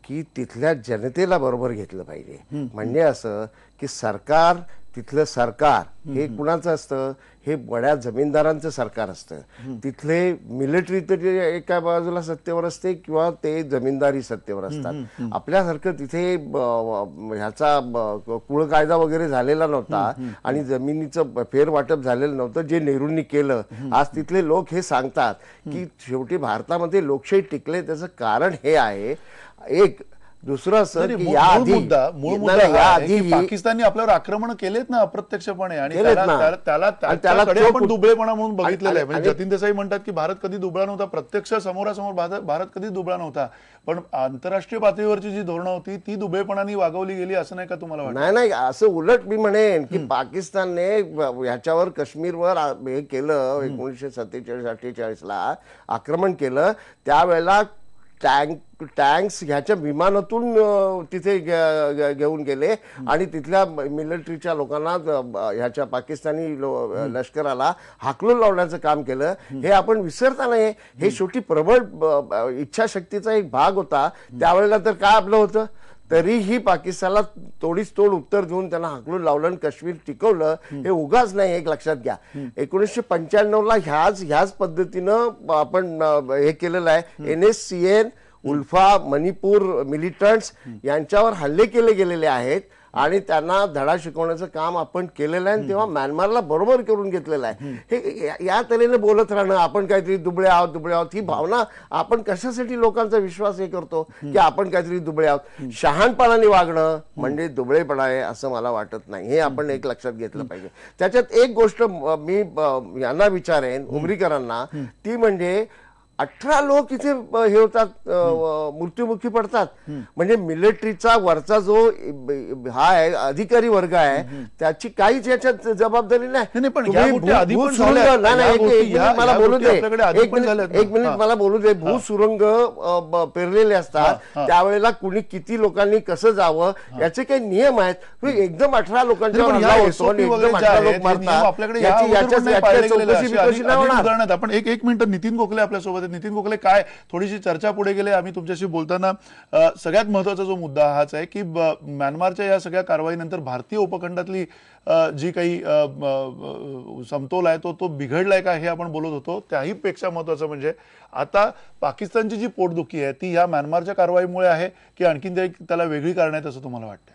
Speaker 2: की तिथल्या जनतेला बरोबर घेतलं पाहिजे. म्हणजे असं की सरकार, तिथलं सरकार हे कुणाचं असतं, हे बड्या जमीनदारांचं सरकार असतं. तिथले मिलिटरी तर एका बाजूला सत्तेवर असते किंवा ते जमीनदारी सत्तेवर असतात. आपल्यासारखं तिथे ह्याचा कुळ कायदा वगैरे झालेला नव्हता आणि जमिनीचं फेरवाटप झालेलं नव्हतं जे नेहरूंनी केलं. आज तिथले लोक हे सांगतात की शेवटी भारतामध्ये लोकशाही टिकले त्याचं कारण हे आहे. एक दुसरं असं की
Speaker 1: पाकिस्तानने आपल्यावर आक्रमण केलेत ना अप्रत्यक्षपणे आणि त्याला आपण दुबळेपणा म्हणून बघितलेलं आहे. म्हणजे जतीन देसाई म्हणतात की भारत कधी दुबळा नव्हता, प्रत्यक्ष समोरासमोर भारत कधी दुबळा नव्हता, पण आंतरराष्ट्रीय पातळीवरची जी धोरणं होती ती दुबळेपणाने वागवली गेली असं नाही का तुम्हाला वाटतं?
Speaker 2: नाही, असं उलट मी म्हणेन की पाकिस्तानने ह्याच्यावर काश्मीरवर हे केलं 1947-48 ला आक्रमण केलं. त्यावेळेला टँक्स ह्याच्या विमानातून तिथे घेऊन गेले आणि तिथल्या मिलिटरीच्या लोकांना ह्याच्या पाकिस्तानी लष्कराला हाकलून लावण्याचं काम केलं. हे आपण विसरता नाही. हे शेवटी प्रबळ इच्छाशक्तीचा एक भाग होता. त्यावेळेला तर काय आपलं होतं, तरीही पाकिस्तानला तोडीस तोड उत्तर देऊन त्यांना हाकलून लावलं आणि काश्मीर टिकवलं. हे उगाच नाही, एक लक्षात घ्या. 1995ला ह्याच पद्धतीनं आपण हे केलेलं आहे. NSCN, उल्फा, मणिपूर मिलिटंट्स यांच्यावर हल्ले केले गेलेले आहेत आणि त्यांना धडा शिकवण्याचं काम आपण केलेलं आहे. तेव्हा म्यानमारला बरोबर करून घेतलेलं आहे. हे या तऱ्हेने बोलत राहणं आपण काहीतरी दुबळे आहोत ही भावना आपण कशासाठी लोकांचा विश्वास हे करतो की आपण काहीतरी दुबळे आहोत. शहाणपणाने वागणं म्हणजे दुबळेपणा आहे असं मला वाटत नाही. हे आपण एक लक्षात घेतलं पाहिजे. त्याच्यात एक गोष्ट मी यांना विचारेन, उमरीकरांना, ती म्हणजे 18 लोक इथे हे होतात, मृत्युमुखी पडतात. म्हणजे मिलिटरीचा वरचा जो हा आहे अधिकारी वर्ग आहे त्याची काहीच याच्यात जबाबदारी नाही. मला बोलू दे, एक मिनिट मला बोलू दे. भूसुरुंग पेरलेले असतात, त्यावेळेला कुणी किती लोकांनी कसं जावं याचे काही नियम आहेत. एकदम 18 लोकांच्यावर एकदम 18 लोक मारतात.
Speaker 1: आपण एक मिनिट नितीन गोखले आपल्यासोबत नितीन गोखले, काय थोडीशी चर्चा पुढे गेली आम्ही तुमच्याशी बोलताना, सगळ्यात महत्वाचा जो मुद्दा हाच आहे की म्यानमारच्या या सगळ्या कारवाईनंतर भारतीय उपखंडातली जी काही समतोल आहे तो बिघडलाय का हे आपण बोलत होतो. त्याही पेक्षा महत्वाचं म्हणजे आता पाकिस्तानची जी पोटदुखी आहे ती ह्या म्यानमारच्या कारवाईमुळे आहे की आणखीन त्याला वेगळी कारण आहेत असं तुम्हाला वाटतं?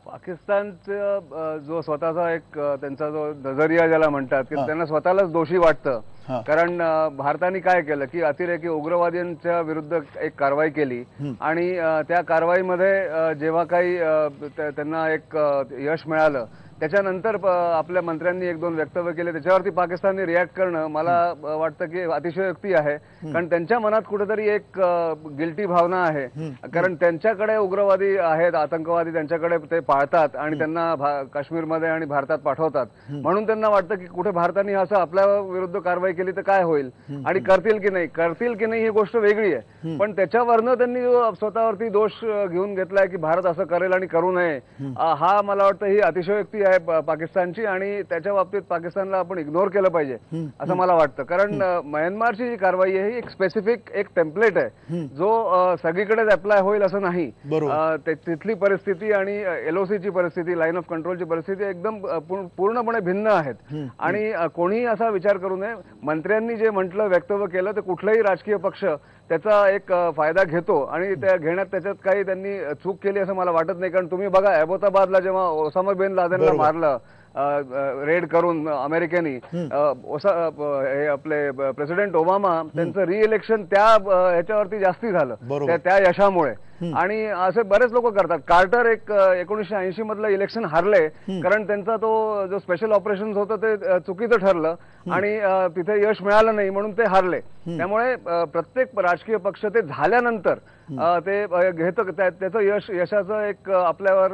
Speaker 6: पाकिस्तानचा जो स्वतःचा एक त्यांचा जो नजरिया ज्याला म्हणतात की त्यांना स्वतःलाच दोषी वाटतं. कारण भारताने काय केलं की अतिरेकी उग्रवाद्यांच्या विरुद्ध एक कारवाई केली आणि त्या कारवाईमध्ये जेव्हा काही त्यांना एक यश मिळालं त्याच्यानंतर आपल्या मंत्र्यांनी एक दोन वक्तव्य केले, त्याच्यावरती पाकिस्तानने रिॲक्ट करणं मला वाटतं की अतिशयोक्ती आहे. कारण त्यांच्या मनात कुठेतरी एक गिल्टी भावना आहे, कारण त्यांच्याकडे उग्रवादी आहेत, आतंकवादी त्यांच्याकडे ते पाळतात आणि त्यांना काश्मीरमध्ये आणि भारतात पाठवतात. म्हणून त्यांना वाटतं की कुठे भारताने असं आपल्या विरुद्ध कारवाई केली तर काय होईल आणि करतील की नाही ही गोष्ट वेगळी आहे. पण त्याच्यावरनं त्यांनी स्वतःवरती दोष घेऊन घेतलाय की भारत असं करेल आणि करू नये, हा मला वाटतं ही अतिशयोक्ती आहे पाकिस्तानची आणि त्याच्या बाबतीत पाकिस्तानला आपण इग्नोर केलं पाहिजे असं मला वाटतं. कारण म्यानमारची जी कारवाई आहे ही एक स्पेसिफिक एक टेम्पलेट आहे जो सगळीकडेच अप्लाय होईल असं नाही. तिथली परिस्थिती आणि एलओसीची परिस्थिती, लाईन ऑफ कंट्रोलची परिस्थिती एकदम पूर्णपणे भिन्न आहेत आणि कोणीही असा विचार करू नये. मंत्र्यांनी जे म्हटलं, वक्तव्य केलं ते कुठलाही राजकीय पक्ष त्याचा एक फायदा घेतो आणि त्या घेण्यात त्याच्यात काही त्यांनी चूक केली असं मला वाटत नाही. कारण तुम्ही बघा अहमदाबादला जेव्हा ओसामा बिन लादेनला मारलं रेड करून अमेरिकेनी, हे आपले प्रेसिडेंट ओबामा त्यांचं रिइलेक्शन त्या ह्याच्यावरती जास्ती झालं त्या यशामुळे. आणि असे बरेच लोक करतात. कार्टर 1980 मधलं इलेक्शन हारले कारण त्यांचा तो जो स्पेशल ऑपरेशन होतं ते चुकीचं ठरलं आणि तिथे यश मिळालं नाही म्हणून ते हारले. त्यामुळे प्रत्येक राजकीय पक्ष ते झाल्यानंतर ते घेतो, त्याचं यशाचं एक आपल्यावर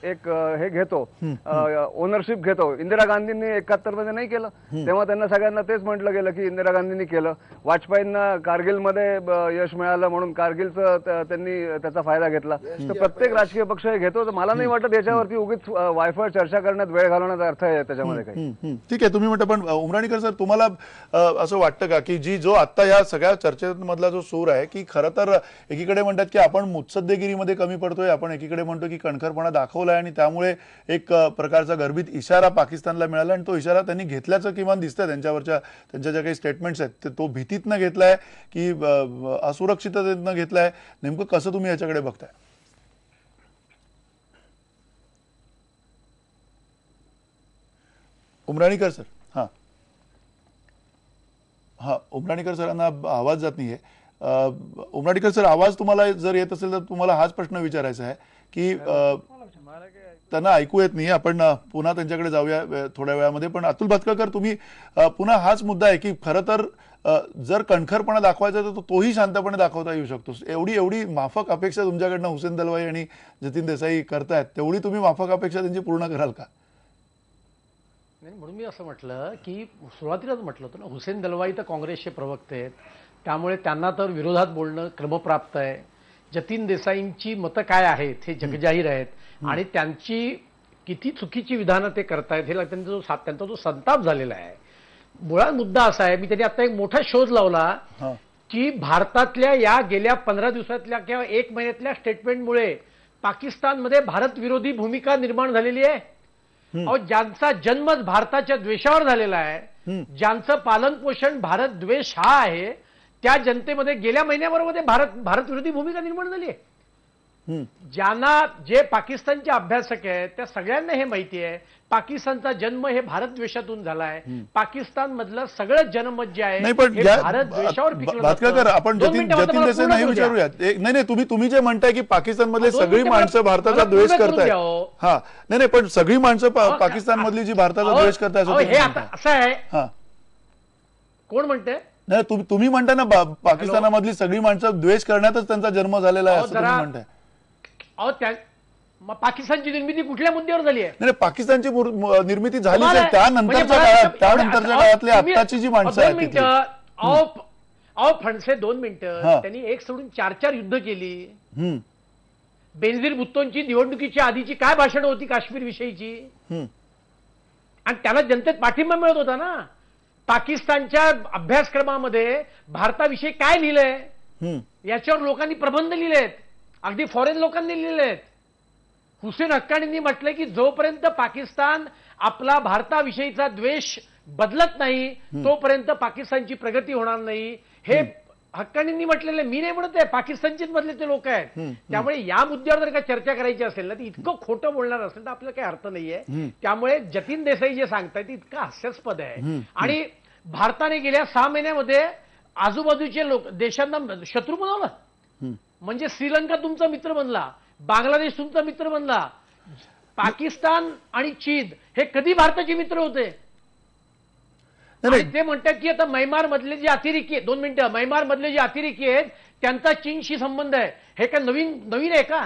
Speaker 6: एक हे घेतो, ओनरशिप घेतो. इंदिरा गांधींनी 71 मध्ये नाही केलं, तेव्हा त्यांना सगळ्यांना तेच म्हटलं गेलं की इंदिरा गांधींनी केलं. वाजपेयींना कारगिलमध्ये यश मिळालं म्हणून कारगिलचं त्यांनी त्याचा फायदा घेतला. तर प्रत्येक राजकीय पक्ष हे घेतो. तर मला नाही वाटत याच्यावरती उगीच वायफळ चर्चा करण्यात वेळ घालवण्याचा अर्थ आहे त्याच्यामध्ये काही.
Speaker 1: ठीक आहे, तुम्ही म्हणता. पण उमराणीकर सर, तुम्हाला असं वाटतं का की जो आता या सगळ्या चर्चेमधला जो सूर आहे की खरं तर एकीकडे म्हणतात की आपण मुत्सद्देगिरीमध्ये कमी पडतोय, आपण एकीकडे म्हणतो की कणखरपणा दाखवलाय आणि त्यामुळे एक प्रकारचा गर्भित इशारा पाकिस्तानला मिळाला आणि तो इशारा त्यांनी घेतल्याचं किमान दिसतंय त्यांच्या ज्या काही स्टेटमेंट्स आहेत तो भीतीतनं घेतलाय की असुरक्षिततेतनं घेतलाय, नेमकं कसं तुम्ही याच्याकडे बघताय? उमराणीकर सर. हा उमराणीकर सरांना आवाज जात नाहीये. उमराणीकर सर, आवाज तुम्हाला जर येत असेल तर तुम्हाला हाच प्रश्न विचारायचा आहे की त्यांना ऐकू येत नाही. आपण पुन्हा त्यांच्याकडे जाऊया थोड्या वेळामध्ये. पण अतुल भातखळकर, तुम्ही पुन्हा हाच मुद्दा आहे की खरं तर जर कणखरपणा दाखवायचा तर तोही शांतपणे दाखवता येऊ शकतो. एवढी माफक अपेक्षा तुमच्याकडनं हुसेन दलवाई आणि जतीन देसाई करतायत, तेवढी तुम्ही माफक अपेक्षा त्यांची पूर्ण कराल का?
Speaker 5: नाही, म्हणून मी असं म्हटलं की सुरुवातीलाच म्हटलं होतं ना, हुसेन दलवाई तर काँग्रेसचे प्रवक्ते आहेत, त्यामुळे त्यांना तर विरोधात बोलणं क्रमप्राप्त आहे. जतीन देसाईंची मतं काय आहेत हे जगजाहीर आहेत आणि त्यांची किती चुकीची विधानं ते करतायत हे त्यांचा जो संताप झालेला आहे. मुळात मुद्दा असा आहे, मी त्यांनी आता एक मोठा शोध लावला की भारतातल्या या गेल्या 15 दिवसातल्या किंवा 1 महिन्यातल्या स्टेटमेंटमुळे पाकिस्तानमध्ये भारत विरोधी भूमिका निर्माण झालेली आहे. अहो, ज्यांचा जन्मच भारताच्या द्वेषावर झालेला आहे, ज्यांचं पालन पोषण भारत द्वेष हा आहे, त्या जनतेमध्ये गेल्या महिन्याबरोबर भारत विरोधी भूमिका निर्माण झाली आहे. ज्यांना जे पाकिस्तानचे अभ्यासक आहेत त्या सगळ्यांना हे माहिती आहे पाकिस्तानचा जन्म हे भारत द्वेषातून झालाय. पाकिस्तान मधलं सगळं जनमत जे आहे भारत द्वेषावर
Speaker 1: भातखळकर, आपण जतीन देसाई नाही विचारूयात. नाही, तुम्ही जे म्हणताय की पाकिस्तान मधली सगळी माणसं भारताचा द्वेष करतायत. हा, नाही, पण सगळी माणसं पाकिस्तान मधली जी भारताचा द्वेष करतायत
Speaker 5: हे आता असं आहे. कोण म्हणते?
Speaker 1: नाही, तुम्ही म्हणताय ना पाकिस्तानामधली सगळी माणसं द्वेष करण्यातच त्यांचा जन्म झालेला आहे असं तुम्ही म्हणताय.
Speaker 5: पाकिस्तानची निर्मिती कुठल्या मुद्द्यावर झाली आहे?
Speaker 1: नाही, पाकिस्तानची निर्मिती झाली त्यानंतरच्या काळातली आत्ताची जी माणसं आहेत.
Speaker 5: फणसे 2 मिनिटं त्यांनी एक सोडून 4 युद्ध केली. बेनझीर भुत्तोंची निवडणुकीच्या आधीची काय भाषण होती काश्मीर विषयीची, आणि त्याला जनतेत पाठिंबा मिळत होता ना. पाकिस्तानच्या अभ्यासक्रमामध्ये भारताविषयी काय लिहिलंय याच्यावर लोकांनी प्रबंध लिहिलेत, अगदी फॉरेन लोकांनी लिहिलेत. हुसेन हक्कानींनी म्हटलंय की जोपर्यंत पाकिस्तान आपला भारताविषयीचा द्वेष बदलत नाही तोपर्यंत पाकिस्तानची प्रगती होणार नाही. हे हक्कानींनी म्हटलेलं मी नाही म्हणत आहे, पाकिस्तानचेच मधले ते लोक आहेत. त्यामुळे या मुद्द्यावर जर का चर्चा करायची असेल ना, तर इतकं खोटं बोलणार असेल तर आपल्याला काही अर्थ नाहीये. त्यामुळे जतीन देसाई जे सांगतायत ते इतकं हास्यास्पद आहे. आणि भारताने गेल्या 6 महिन्यामध्ये आजूबाजूचे लोक देशांना शत्रू बनवलं. म्हणजे श्रीलंका तुमचा मित्र बनला, बांगलादेश तुमचा मित्र बनला, पाकिस्तान आणि चीन हे कधी भारताचे मित्र होते. ते म्हणतात की आता म्यानमार मधले जे अतिरेकी आहेत, 2 मिनिटं, म्यानमार मधले जे अतिरेकी आहेत त्यांचा चीनशी संबंध आहे. हे काय नवीन आहे का?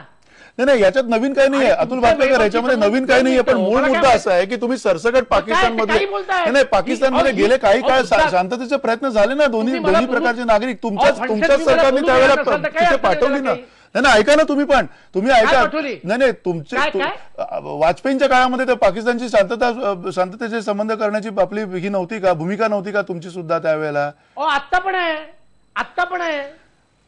Speaker 1: नाही, याच्यात नवीन काही नाहीये अतुल भातकर, याच्यामध्ये नवीन काही नाहीये. पण मूळ मुद्दा असा आहे की तुम्ही सरसकट पाकिस्तानमध्ये नाही, पाकिस्तानमध्ये गेले काही काळ शांततेचे प्रयत्न झाले ना, दोन्ही प्रकारचे नागरिक तुमच्याच सरकारने त्यावेळेला तिथे पाठवली ना. नाही, ऐका ना तुम्ही ऐका. नाही, तुमचे वाजपेयींच्या काळामध्ये तर पाकिस्तानची शांततेचे संबंध करण्याची आपली ही नव्हती का, भूमिका नव्हती का तुमची सुद्धा त्यावेळेला?
Speaker 5: आता पण आहे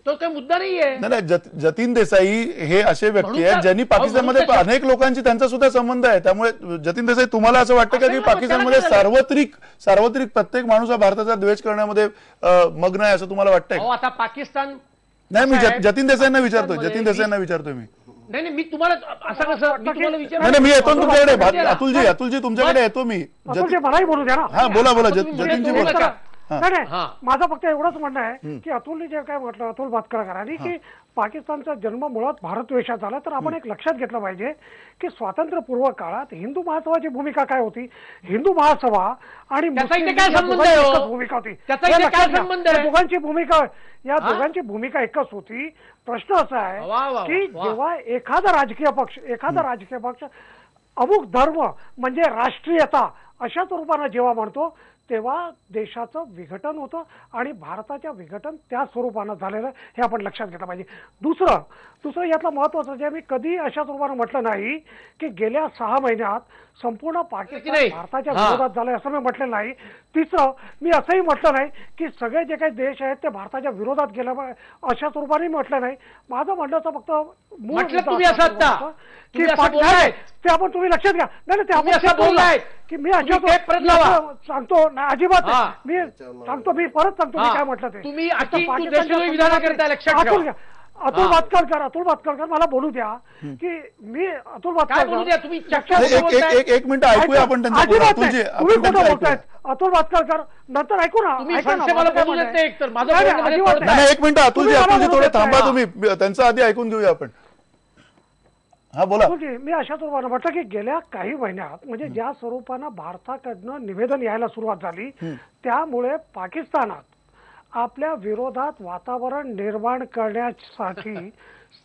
Speaker 5: तो काही मुद्दा नाहीये.
Speaker 1: नाही, जतीन देसाई हे असे व्यक्ती आहेत ज्यांनी पाकिस्तानमध्ये अनेक लोकांची त्यांचा सुद्धा संबंध आहे. त्यामुळे जतीन देसाई, तुम्हाला असं वाटतं का की पाकिस्तानमध्ये सार्वत्रिक प्रत्येक माणूस हा भारताचा द्वेष करण्यामध्ये मग्न आहे असं तुम्हाला वाटतंय?
Speaker 5: आता पाकिस्तान
Speaker 1: नाही, मी जतीन देसाईंना विचारतोय मी.
Speaker 5: नाही, मी तुम्हाला असं कसं मी तुम्हाला
Speaker 1: नाही, मी येतो तुमच्याकडे. अतुलजी तुमच्याकडे येतो मी.
Speaker 3: मलाही बोलू द्या ना.
Speaker 1: हा, बोला जतीनजी बोला.
Speaker 3: नाही, माझं फक्त एवढंच म्हणणं आहे की अतुलने जे काय म्हटलं, अतुल भातकरांनी की पाकिस्तानचा जन्म मुळात भारतद्वेषात झाला, तर आपण एक लक्षात घेतलं पाहिजे की स्वातंत्र्यपूर्व काळात हिंदू महासभाची भूमिका काय होती. हिंदू महासभा आणि भूमिका होती. दोघांची भूमिका एकच होती. प्रश्न असा आहे की जेव्हा एखादा राजकीय पक्ष अमुक धर्म म्हणजे राष्ट्रीयता अशा स्वरूपानं जेव्हा म्हणतो तेव्हा देशाचं विघटन होतं आणि भारताच्या विघटन त्या स्वरूपानं झालेलं हे आपण लक्षात घेतलं पाहिजे. दुसरं यातलं महत्वाचं जे मी कधी अशा स्वरूपानं म्हटलं नाही की गेल्या 6 महिन्यात संपूर्ण पाकिस्तान भारताच्या विरोधात झालंय असं मी म्हटलं नाही. तिसरं, मी असंही म्हटलं नाही की सगळे जे काही देश आहेत ते भारताच्या विरोधात गेल्या अशा स्वरूपाने म्हटलं नाही. माझं म्हणण्याचं फक्त मूळ की ते आपण तुम्ही लक्षात घ्या. नाही, ते आपण बोललाय की मी सांगतो अजिबात मी सांगतो, मी परत सांगतो मी काय म्हटलं ते.
Speaker 5: तुम्ही
Speaker 3: अतुल भातकर मला बोलू द्या की मी अतुल भातकर
Speaker 1: एक मिनिट ऐकूया आपण त्यांच्या.
Speaker 3: तुम्ही कुठं बोलतायत अतुल भातकर? नंतर ऐकू ना.
Speaker 1: एक मिनिट अतुलजी थोडं थांबा, तुम्ही त्यांचं आधी ऐकून घेऊया आपण. हा, बोला.
Speaker 3: मी अशा स्वरूपानं म्हटलं की गेल्या काही महिन्यात म्हणजे ज्या स्वरूपानं भारताकडनं निवेदन यायला सुरुवात झाली त्यामुळे पाकिस्तानात आपल्या विरोधात वातावरण निर्माण करण्यासाठी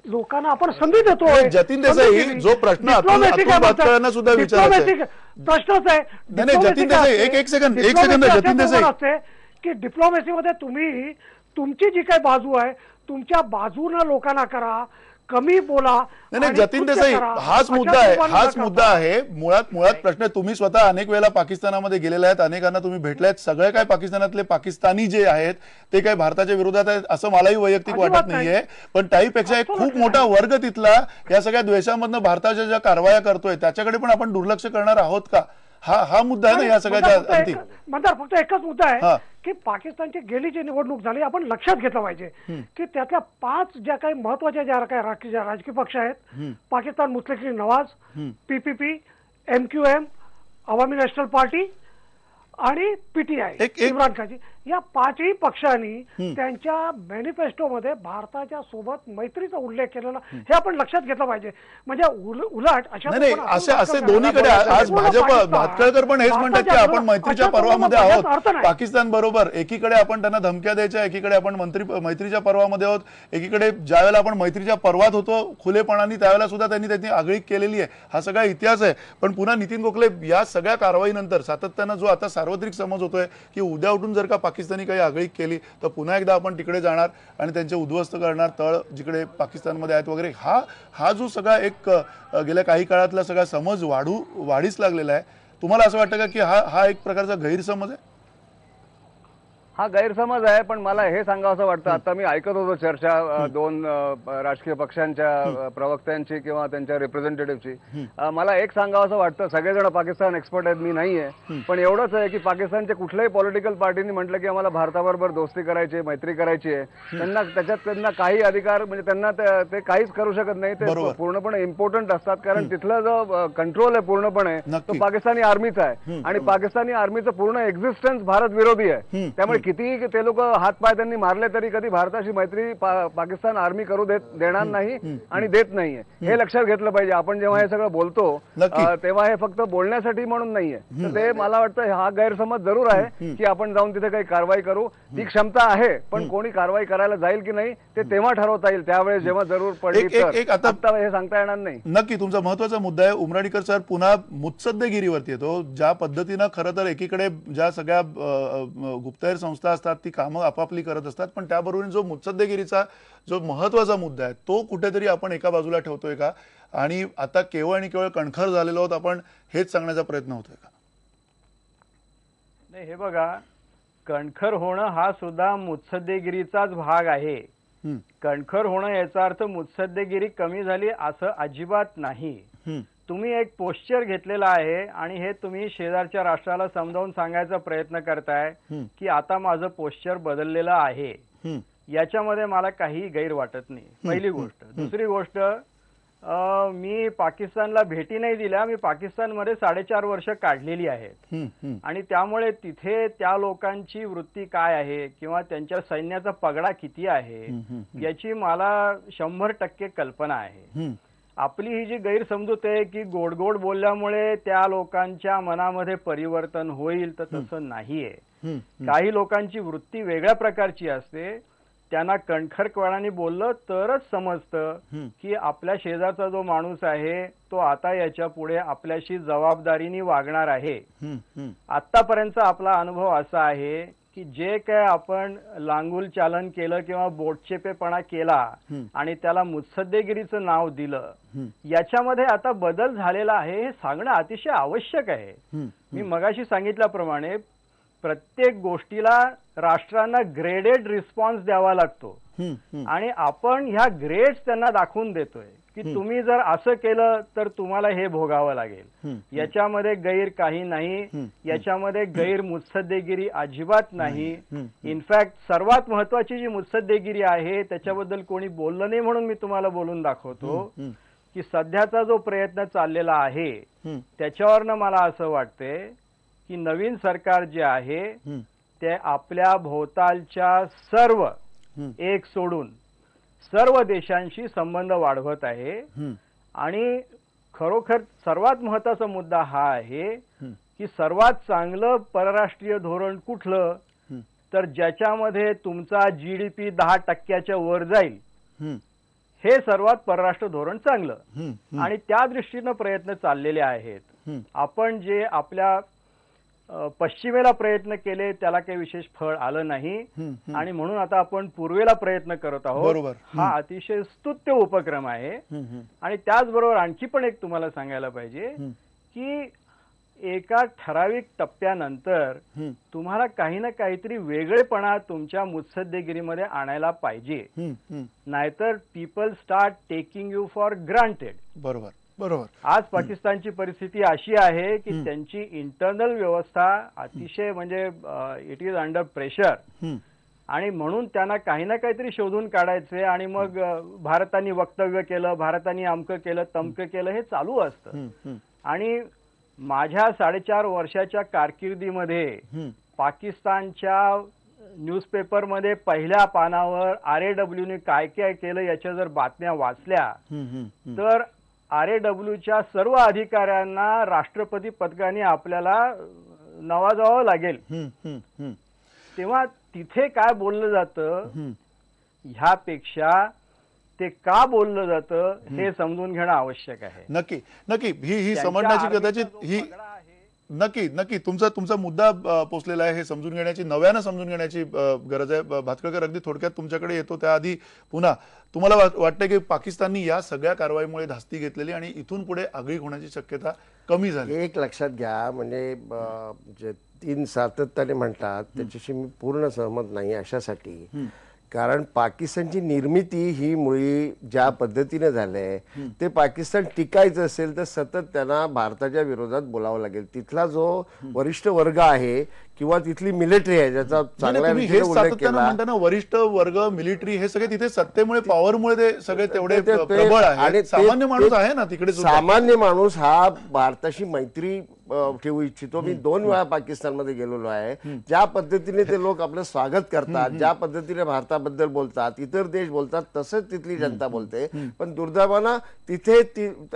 Speaker 3: लोकांना आपण संधी देतोय.
Speaker 1: जतीन देसाई, जो प्रश्न अतुल भातकरांना सुद्धा विचारायचा
Speaker 3: प्रश्नच आहे.
Speaker 1: जतीन देसाई, एक सेकंद जतीन देसाई,
Speaker 3: असते की डिप्लोमॅसीमध्ये तुम्ही तुमची जी काही बाजू आहे तुमच्या बाजूनं लोकांना करा, कमी बोला.
Speaker 1: नाही, जतीन देसाई, हाच मुद्दा आहे. मुळात प्रश्न, तुम्ही स्वतः अनेक वेळेला पाकिस्तानामध्ये गेलेले आहेत, अनेकांना तुम्ही भेटलायत. सगळे काय पाकिस्तानातले पाकिस्तानी जे आहेत ते काय भारताच्या विरोधात आहेत असं मलाही वैयक्तिक वाटत नाहीये. पण त्याहीपेक्षा एक खूप मोठा वर्ग तिथला या सगळ्या द्वेषामधनं भारताच्या ज्या कारवाया करतोय त्याच्याकडे पण आपण दुर्लक्ष करणार आहोत का? हा मुद्दा आहे ना या सगळ्याच्या अंतिम.
Speaker 3: मतदार फक्त एकच मुद्दा आहे की पाकिस्तानची गेली जी निवडणूक झाली आपण लक्षात घेतलं पाहिजे की त्यातल्या 5 ज्या काही महत्वाच्या ज्या काही राजकीय पक्ष आहेत, पाकिस्तान मुस्लिम लीग नवाज, PPP, MQM, अवामी नॅशनल पार्टी आणि PTI इम्रान खानची, या 5ही पक्षांनी त्यांच्या मॅनिफेस्टोमध्ये भारताच्या सोबत मैत्रीचा उल्लेख केलेला हे आपण लक्षात घेतलं पाहिजे. म्हणजे उलट
Speaker 1: असे दोन्हीकडे आज भातखळकर पण हेच म्हणतात की आपण मैत्रीच्या पर्वामध्ये आहोत पाकिस्तान बरोबर. एकीकडे आपण त्यांना धमक्या द्यायच्या, एकीकडे आपण मैत्रीच्या पर्वामध्ये आहोत. एकीकडे ज्यावेळेला आपण मैत्रीच्या पर्वात होतो खुलेपणाने त्यावेळेला सुद्धा त्यांनी आगळीक केलेली आहे. हा सगळा इतिहास आहे. पण पुन्हा नितीन गोखले, या सगळ्या कारवाईनंतर सातत्यानं जो आता सार्वत्रिक समज होतोय की उद्या उठून जर का पाकिस्तानी काही आगळीक केली तर पुन्हा एकदा आपण तिकडे जाणार आणि त्यांचे उद्ध्वस्त करणार, तळ जिकडे पाकिस्तानमध्ये आहेत वगैरे, हा जो सगळा एक गेल्या काही काळातला सगळा समज वाढीस लागलेला आहे. तुम्हाला असं वाटतं का की हा एक प्रकारचा गैरसमज आहे?
Speaker 6: हा गैरसमज आहे. पण मला हे सांगावं असं वाटतं, आता मी ऐकत होतो चर्चा दोन राजकीय पक्षांच्या प्रवक्त्यांची किंवा त्यांच्या रिप्रेझेंटेटिव्हची. मला एक सांगावं असं वाटतं, सगळेजण पाकिस्तान एक्सपर्ट आहेत, मी नाहीये, पण एवढंच आहे की पाकिस्तानच्या कुठल्याही पॉलिटिकल पार्टीने म्हटलं की आम्हाला भारताबरोबर दोस्ती करायची, मैत्री करायची आहे, त्यांना काही अधिकार, म्हणजे त्यांना ते काहीच करू शकत नाही. ते पूर्णपणे इम्पॉर्टंट असतात, कारण तिथला जो कंट्रोल आहे पूर्णपणे तो पाकिस्तानी आर्मीचा आहे, आणि पाकिस्तानी आर्मीचं पूर्ण एक्झिस्टन्स भारत विरोधी आहे. त्यामुळे कितीही ते लोक हातपाय त्यांनी मारले तरी कधी भारताशी मैत्री पाकिस्तान आर्मी करू देणार नाही आणि देत नाहीये. हे लक्षात घेतलं पाहिजे. आपण जेव्हा हे सगळं बोलतो तेव्हा हे फक्त बोलण्यासाठी म्हणून नाहीये. तर ते मला वाटतं हा गैरसमज जरूर आहे की आपण जाऊन तिथे काही कारवाई करू. ती क्षमता आहे, पण कोणी कारवाई करायला जाईल की नाही ते तेव्हा ठरवता येईल, त्यावेळेस जेव्हा जरूर पडली तर. आता हे सांगता येणार नाही.
Speaker 1: नक्की तुमचा महत्वाचा मुद्दा आहे. उमराणीकर सर, पुन्हा मुत्सद्देगिरीवरती येतो. ज्या पद्धतीनं खरं तर एकीकडे ज्या सगळ्या गुप्तहेर संस्था असतात ती कामं आपापली करत असतात, पण त्याबरोबर जो मुत्सद्देगिरीचा जो महत्वाचा मुद्दा आहे तो कुठेतरी आपण एका बाजूला ठेवतोय का, आणि आता केवळ आणि केवळ कणखर झालेलो आहोत आपण हेच सांगण्याचा प्रयत्न होतोय का?
Speaker 4: नाही, हे बघा, कणखर होणं हा सुद्धा मुत्सद्देगिरीचाच भाग आहे. कणखर होणं याचा अर्थ मुत्सद्देगिरी कमी झाली असं अजिबात नाही. तुम्ही एक पोश्चर घेतलेला आहे आणि हे तुम्ही शेजारच्या राष्ट्राला समजावून सांगायचा प्रयत्न करताय की आता माझं पोश्चर बदललेलं आहे. याच्यामध्ये मला काही गैर वाटत नाही, पहिली गोष्ट. दुसरी गोष्ट, मी पाकिस्तानला भेटी नाही दिल्या. मी पाकिस्तानमध्ये 4.5 वर्ष काढलेली आहेत, आणि त्यामुळे तिथे त्या लोकांची वृत्ती काय आहे किंवा त्यांच्या सैन्याचा पगडा किती आहे याची मला 100% कल्पना आहे. आपली ही जी गैरसमजूत आहे की गोड गोड बोलल्यामुळे त्या लोकांच्या मनामध्ये परिवर्तन होईल, तर तसं नाहीये. काही लोकांची वृत्ती वेगळ्या प्रकारची असते. त्यांना कणखरपणाने बोललं तरच समजतं की आपल्या शेजारचा जो माणूस आहे तो आता याच्या पुढे आपल्याशी जबाबदारीने वागणार आहे. आतापर्यंतचा आपला अनुभव असा आहे की जे काय आपण लांगुल चालन केलं किंवा बोटचेपेपणा केला आणि त्याला मुत्सद्देगिरीचं नाव दिलं, याच्यामध्ये आता बदल झालेला आहे हे सांगणं अतिशय आवश्यक आहे. मी मगाशी सांगितल्याप्रमाणे प्रत्येक गोष्टीला राष्ट्रांना ग्रेडेड रिस्पॉन्स द्यावा लागतो, आणि आपण ह्या ग्रेड्स त्यांना दाखवून देतोय की तुम्ही जर असं केलं तर तुम्हाला हे भोगावं लागेल. याच्यामध्ये गैर काही नाही, याच्यामध्ये गैर मुत्सद्देगिरी अजिबात नाही. इनफॅक्ट सर्वात महत्वाची जी मुत्सद्देगिरी आहे त्याच्याबद्दल कोणी बोललं नाही म्हणून मी तुम्हाला बोलून दाखवतो की सध्याचा जो प्रयत्न चाललेला आहे त्याच्यावरनं मला असं वाटतंय की नवीन सरकार जे आहे ते आपल्या भोवतालच्या सर्व एक सोडून सर्व देशांशी संबंध वाढवत आहे. आणि खरोखर सर्वात महत्वाचा मुद्दा हा आहे की सर्वात चांगलं परराष्ट्रीय धोरण कुठलं, तर ज्याच्यामध्ये तुमचा GDP 10% वर जाईल, हे सर्वात परराष्ट्र धोरण चांगलं. आणि त्या दृष्टीनं प्रयत्न चाललेले आहेत. आपण जे आपल्या पश्चिमेला प्रयत्न केले त्याला काही विशेष फळ आलं नाही, आणि म्हणून आता आपण पूर्वेला प्रयत्न करत आहोत. हा अतिशय स्तुत्य उपक्रम आहे. आणि त्याचबरोबर आणखी पण एक तुम्हाला सांगायला पाहिजे की एका ठराविक टप्प्यानंतर तुम्हाला काही ना काहीतरी वेगळेपणा तुमच्या मुत्सद्देगिरीमध्ये आणायला पाहिजे, नाहीतर people start taking you for granted.
Speaker 1: बरोबर बरोबर.
Speaker 4: आज पाकिस्तानची परिस्थिती अशी आहे की त्यांची इंटरनल व्यवस्था अतिशय म्हणजे इट इज अंडर प्रेशर, आणि म्हणून त्यांना काही ना काहीतरी शोधून काढायचे, आणि मग भारताने वक्तव्य केलं, भारताने अमकं केलं तमकं केलं हे चालू असतं. आणि माझ्या 4.5 वर्षाच्या कारकिर्दीमध्ये पाकिस्तानच्या न्यूजपेपरमध्ये पहिल्या पानावर RAWने काय काय केलं याच्या जर बातम्या वाचल्या तर RAWच्या सर्व अधिकाऱ्यांना राष्ट्रपती पदकाने आपल्याला नवाजावं लागेल. तेव्हा तिथे काय बोललं जातं ह्यापेक्षा ते का बोललं जातं हे समजून घेणं आवश्यक आहे.
Speaker 1: नक्की नक्की ही समजण्याची कदाचित ही नक्की तुमचा मुद्दा पोचलेला आहे. हे समजून घेण्याची, नव्यानं समजून घेण्याची गरज आहे. भातखळकर, अगदी थोडक्यात तुमच्याकडे येतो त्याआधी पुन्हा तुम्हाला वाटतं की पाकिस्ताननी या सगळ्या कारवाईमुळे धास्ती घेतलेली आणि इथून पुढे आगळीक होण्याची शक्यता कमी झाली?
Speaker 2: एक लक्षात घ्या, म्हणजे जतीन सातत्याने म्हणतात त्याच्याशी मी पूर्ण सहमत नाही अशासाठी, कारण पाकिस्तानची निर्मिती ही मुळी ज्या पद्धतीने झालंय ते पाकिस्तान टिकायचं असेल तर सतत त्यांना भारताच्या विरोधात बोलावं लागेल. तिथला जो वरिष्ठ वर्ग आहे किंवा तिथली मिलिटरी आहे ज्याचा चांगल्या रीतीने उल्लेख केला,
Speaker 1: म्हणताना वरिष्ठ वर्ग, मिलिटरी हे सगळे तिथे सत्तेमुळे, पॉवरमुळे ते सगळे तेवढे प्रबळ आहे.
Speaker 2: आणि
Speaker 1: सामान्य माणूस आहे ना तिकडे सुद्धा.
Speaker 2: सामान्य माणूस हा भारताशी मैत्री ठेवू इच्छितो. मी 2 वेळा पाकिस्तानमध्ये गेलेलो आहे. ज्या पद्धतीने ते लोक आपलं स्वागत करतात, ज्या पद्धतीने भारताबद्दल बोलतात, इतर देश बोलतात, तसंच तिथली जनता बोलते. पण दुर्दैवानं तिथे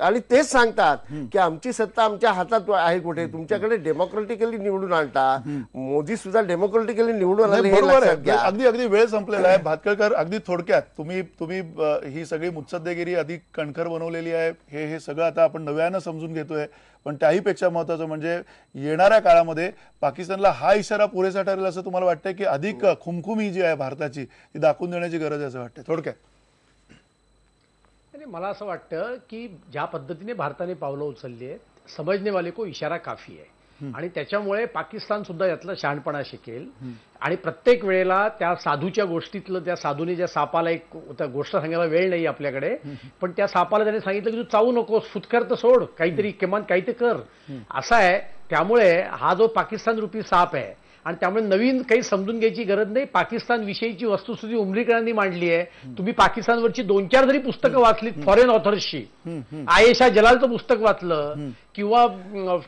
Speaker 2: आणि तेच सांगतात की आमची सत्ता आमच्या हातात आहे. कुठे तुमच्याकडे डेमोक्रेटिकली निवडून आणता, मोदी सुद्धा डेमोक्रेटिकली निवडून आले.
Speaker 1: अगदी अगदी वेळ संपलेला आहे. भातखळकर, अगदी थोडक्यात तुम्ही ही सगळी मुत्सद्देगिरी अधिक कणखर बनवलेली आहे, हे सगळं आता आपण नव्यानं समजून घेतोय. पण त्याहीपेक्षा महत्वाचं म्हणजे येणाऱ्या काळामध्ये पाकिस्तानला हा इशारा पुरेसा ठरेल असं तुम्हाला वाटतंय की अधिक खुमखुमी जी आहे भारताची ती दाखवून देण्याची गरज आहे असं वाटतंय थोडक्यात?
Speaker 5: मला असं वाटतं की ज्या पद्धतीने भारताने पावलं उचलली आहेत, समजने वाले को इशारा काफी आहे, आणि त्याच्यामुळे पाकिस्तान सुद्धा यातला शहाणपणा शिकेल. आणि प्रत्येक वेळेला त्या साधूच्या गोष्टीतलं, त्या साधूने ज्या सापाला एक त्या गोष्ट सांगायला वेळ नाही आपल्याकडे, पण त्या सापाला त्याने सांगितलं की तू चावू नकोस, फुटकर तर सोड, काहीतरी किमान काहीतरी कर, असं आहे. त्यामुळे हा जो पाकिस्तान रूपी साप आहे, आणि त्यामुळे नवीन काही समजून घ्यायची गरज नाही. पाकिस्तान विषयीची वस्तुस्थिती उमरीकरांनी मांडली आहे. तुम्ही पाकिस्तानवरची 2-4 जरी पुस्तकं वाचलीत फॉरेन ऑथर्सची, आयेशा जलालचं पुस्तक वाचलं किंवा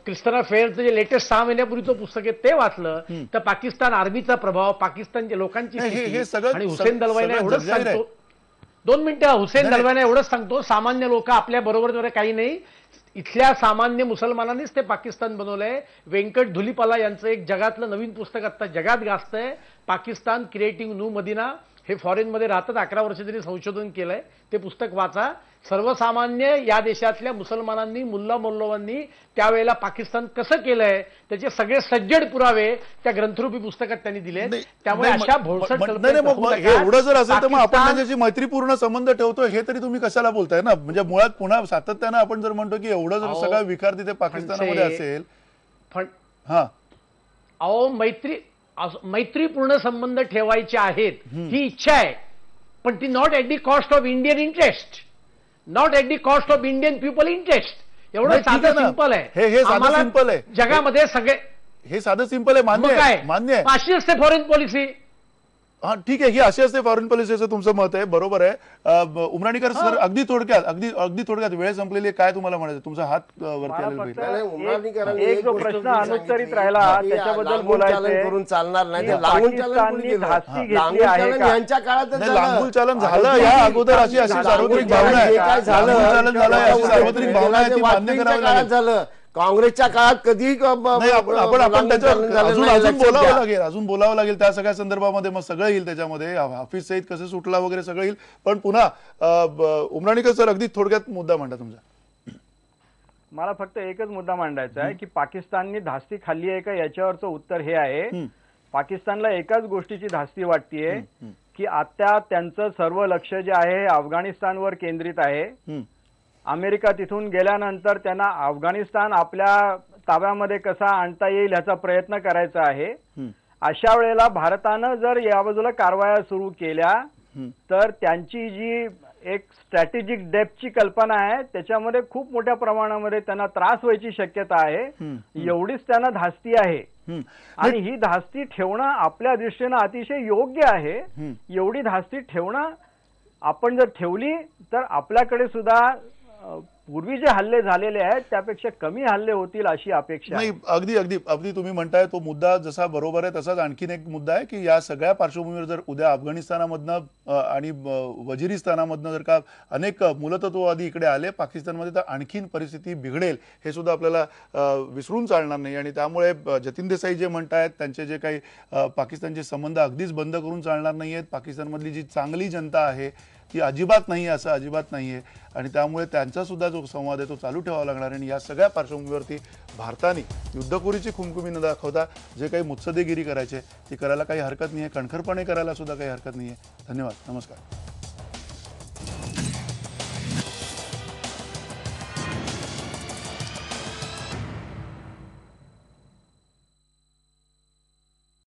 Speaker 5: क्रिस्टना फेअरचं जे लेटेस्ट 6 महिन्यापूर्वीचं पुस्तक आहे ते वाचलं, तर पाकिस्तान आर्मीचा प्रभाव, पाकिस्तानच्या लोकांची आणि हुसेन दलवाईने एवढंच सांगतो, 2 मिनिटं, हुसेन दलवाईने एवढंच सांगतो, सामान्य लोक आपल्या बरोबर काही नाही, इथल्या सामान्य मुसलमानांनीच ते पाकिस्तान बनवलंय. व्यंकट धुलीपाला यांचं एक जगातलं नवीन पुस्तक आता जगात गाजतंय, पाकिस्तान क्रिएटिंग न्यू मदिना. हे फॉरेनमध्ये राहतात, 11 वर्ष त्यांनी संशोधन केलंय, ते पुस्तक वाचा. सर्वसामान्य या देशातल्या मुसलमानांनी, मुल्ला मौलवांनी त्यावेळेला पाकिस्तान कसं केलंय त्याचे सगळे सज्जड पुरावे त्या ग्रंथरूपी पुस्तकात त्यांनी दिले. त्यामुळे अशा
Speaker 1: एवढं जर असेल तर मग आपण त्यांच्याशी मैत्रीपूर्ण संबंध ठेवतोय हे तरी तुम्ही कशाला बोलताय ना? म्हणजे मुळात पुन्हा सातत्यानं आपण जर म्हणतो की एवढं जर सगळा विकार तिथे पाकिस्तानमध्ये असेल,
Speaker 5: मैत्रीपूर्ण संबंध ठेवायचे आहेत ही इच्छा आहे, पण ती not at the cost of Indian interest, not at the cost of Indian people interest. एवढं साधं सिंपल आहे.
Speaker 1: हे साधं सिंपल आहे.
Speaker 5: जगामध्ये सगळे
Speaker 1: हे साधं सिंपल आहे, मान्य आहे, मान्य आहे.
Speaker 5: अशी असते फॉरेन पॉलिसी.
Speaker 1: हा ठीक आहे, ही अशी असते फॉरेन पॉलिसीचं तुमचं मत आहे, बरोबर आहे. उमराणीकर सर, अगदी थोडक्यात वेळ संपलेली, काय तुम्हाला म्हणायचं? तुमचा हात वरती आलेला.
Speaker 4: एक जो प्रश्न अनुत्तरित राहिला त्याच्याबद्दल बोलायचं
Speaker 2: करून चालणार नाही.
Speaker 4: पाकिस्ताननी धास्ती घेतली आहे का?
Speaker 2: यांच्या काळात
Speaker 1: लांगुल चालन झालं, या अगोदर अशी सार्वत्रिक भावना आहे,
Speaker 2: काय झालं,
Speaker 1: सार्वत्रिक भावना आहे ती मान्य करावी लागेल.
Speaker 2: झालं काँग्रेसच्या काळात कधी
Speaker 1: आपण त्याच्यावर अजून बोलावं लागेल त्या सगळ्या संदर्भामध्ये. मग सगळं येईल त्याच्यामध्ये, हाफिज सईद कसे सुटला वगैरे सगळं येईल. पण पुन्हा उमराणीकर सर, अगदी थोडक्यात मुद्दा मांडा तुमचा.
Speaker 4: मला फक्त एकच मुद्दा मांडायचा आहे की पाकिस्ताननी धास्ती खाल्ली आहे का याच्यावरचं उत्तर हे आहे, पाकिस्तानला एकाच गोष्टीची धास्ती वाटतेय की आता त्यांचं सर्व लक्ष जे आहे अफगाणिस्तानवर केंद्रित आहे. अमेरिका तिथून गेल्यानंतर त्यांना अफगाणिस्तान आपल्या ताब्यामध्ये कसा आणता येईल ह्याचा प्रयत्न करायचा आहे. अशा वेळेला भारतानं जर या बाजूला कारवाया सुरू केल्या तर त्यांची जी एक स्ट्रॅटेजिक डेप्थची कल्पना आहे त्याच्यामध्ये खूप मोठ्या प्रमाणामध्ये त्यांना त्रास व्हायची शक्यता आहे. एवढीच त्यांना धास्ती आहे आणि ही धास्ती ठेवणं आपल्या दृष्टीनं अतिशय योग्य आहे. एवढी धास्ती ठेवणं आपण जर ठेवली तर आपल्याकडे सुद्धा पूर्वी जे हल्ले झालेले आहेत त्यापेक्षा कमी हल्ले होतील अशी अपेक्षा
Speaker 1: नाही. अगदी तुम्ही म्हणताय तो मुद्दा जसा बरोबर आहे तसाच आणखीन एक मुद्दा आहे की या सगळ्या पार्श्वभूमीवर जर उद्या अफगाणिस्तानामधनं आणि वजिरिस्तानामधनं जर का अनेक मूलतत्ववादी इकडे आले पाकिस्तानमध्ये तर आणखीन परिस्थिती बिघडेल हे सुद्धा आपल्याला विसरून चालणार नाही. आणि त्यामुळे जतीन देसाई जे म्हणतायत त्यांचे जे काही पाकिस्तानचे संबंध अगदीच बंद करून चालणार नाही आहेत. पाकिस्तानमधली जी चांगली जनता आहे ती अजिबात नाही, असं अजिबात नाहीये. आणि त्यामुळे त्यांचा सुद्धा जो संवाद आहे तो चालू ठेवावा लागणार. आणि या सगळ्या पार्श्वभूमीवरती भारताने युद्धखोरीची खुमखुमी न दाखवता जे काही मुत्सद्देगिरी करायचे ती करायला काही हरकत नाहीये, कणखरपणे करायला सुद्धा काही हरकत नाहीये. धन्यवाद, नमस्कार.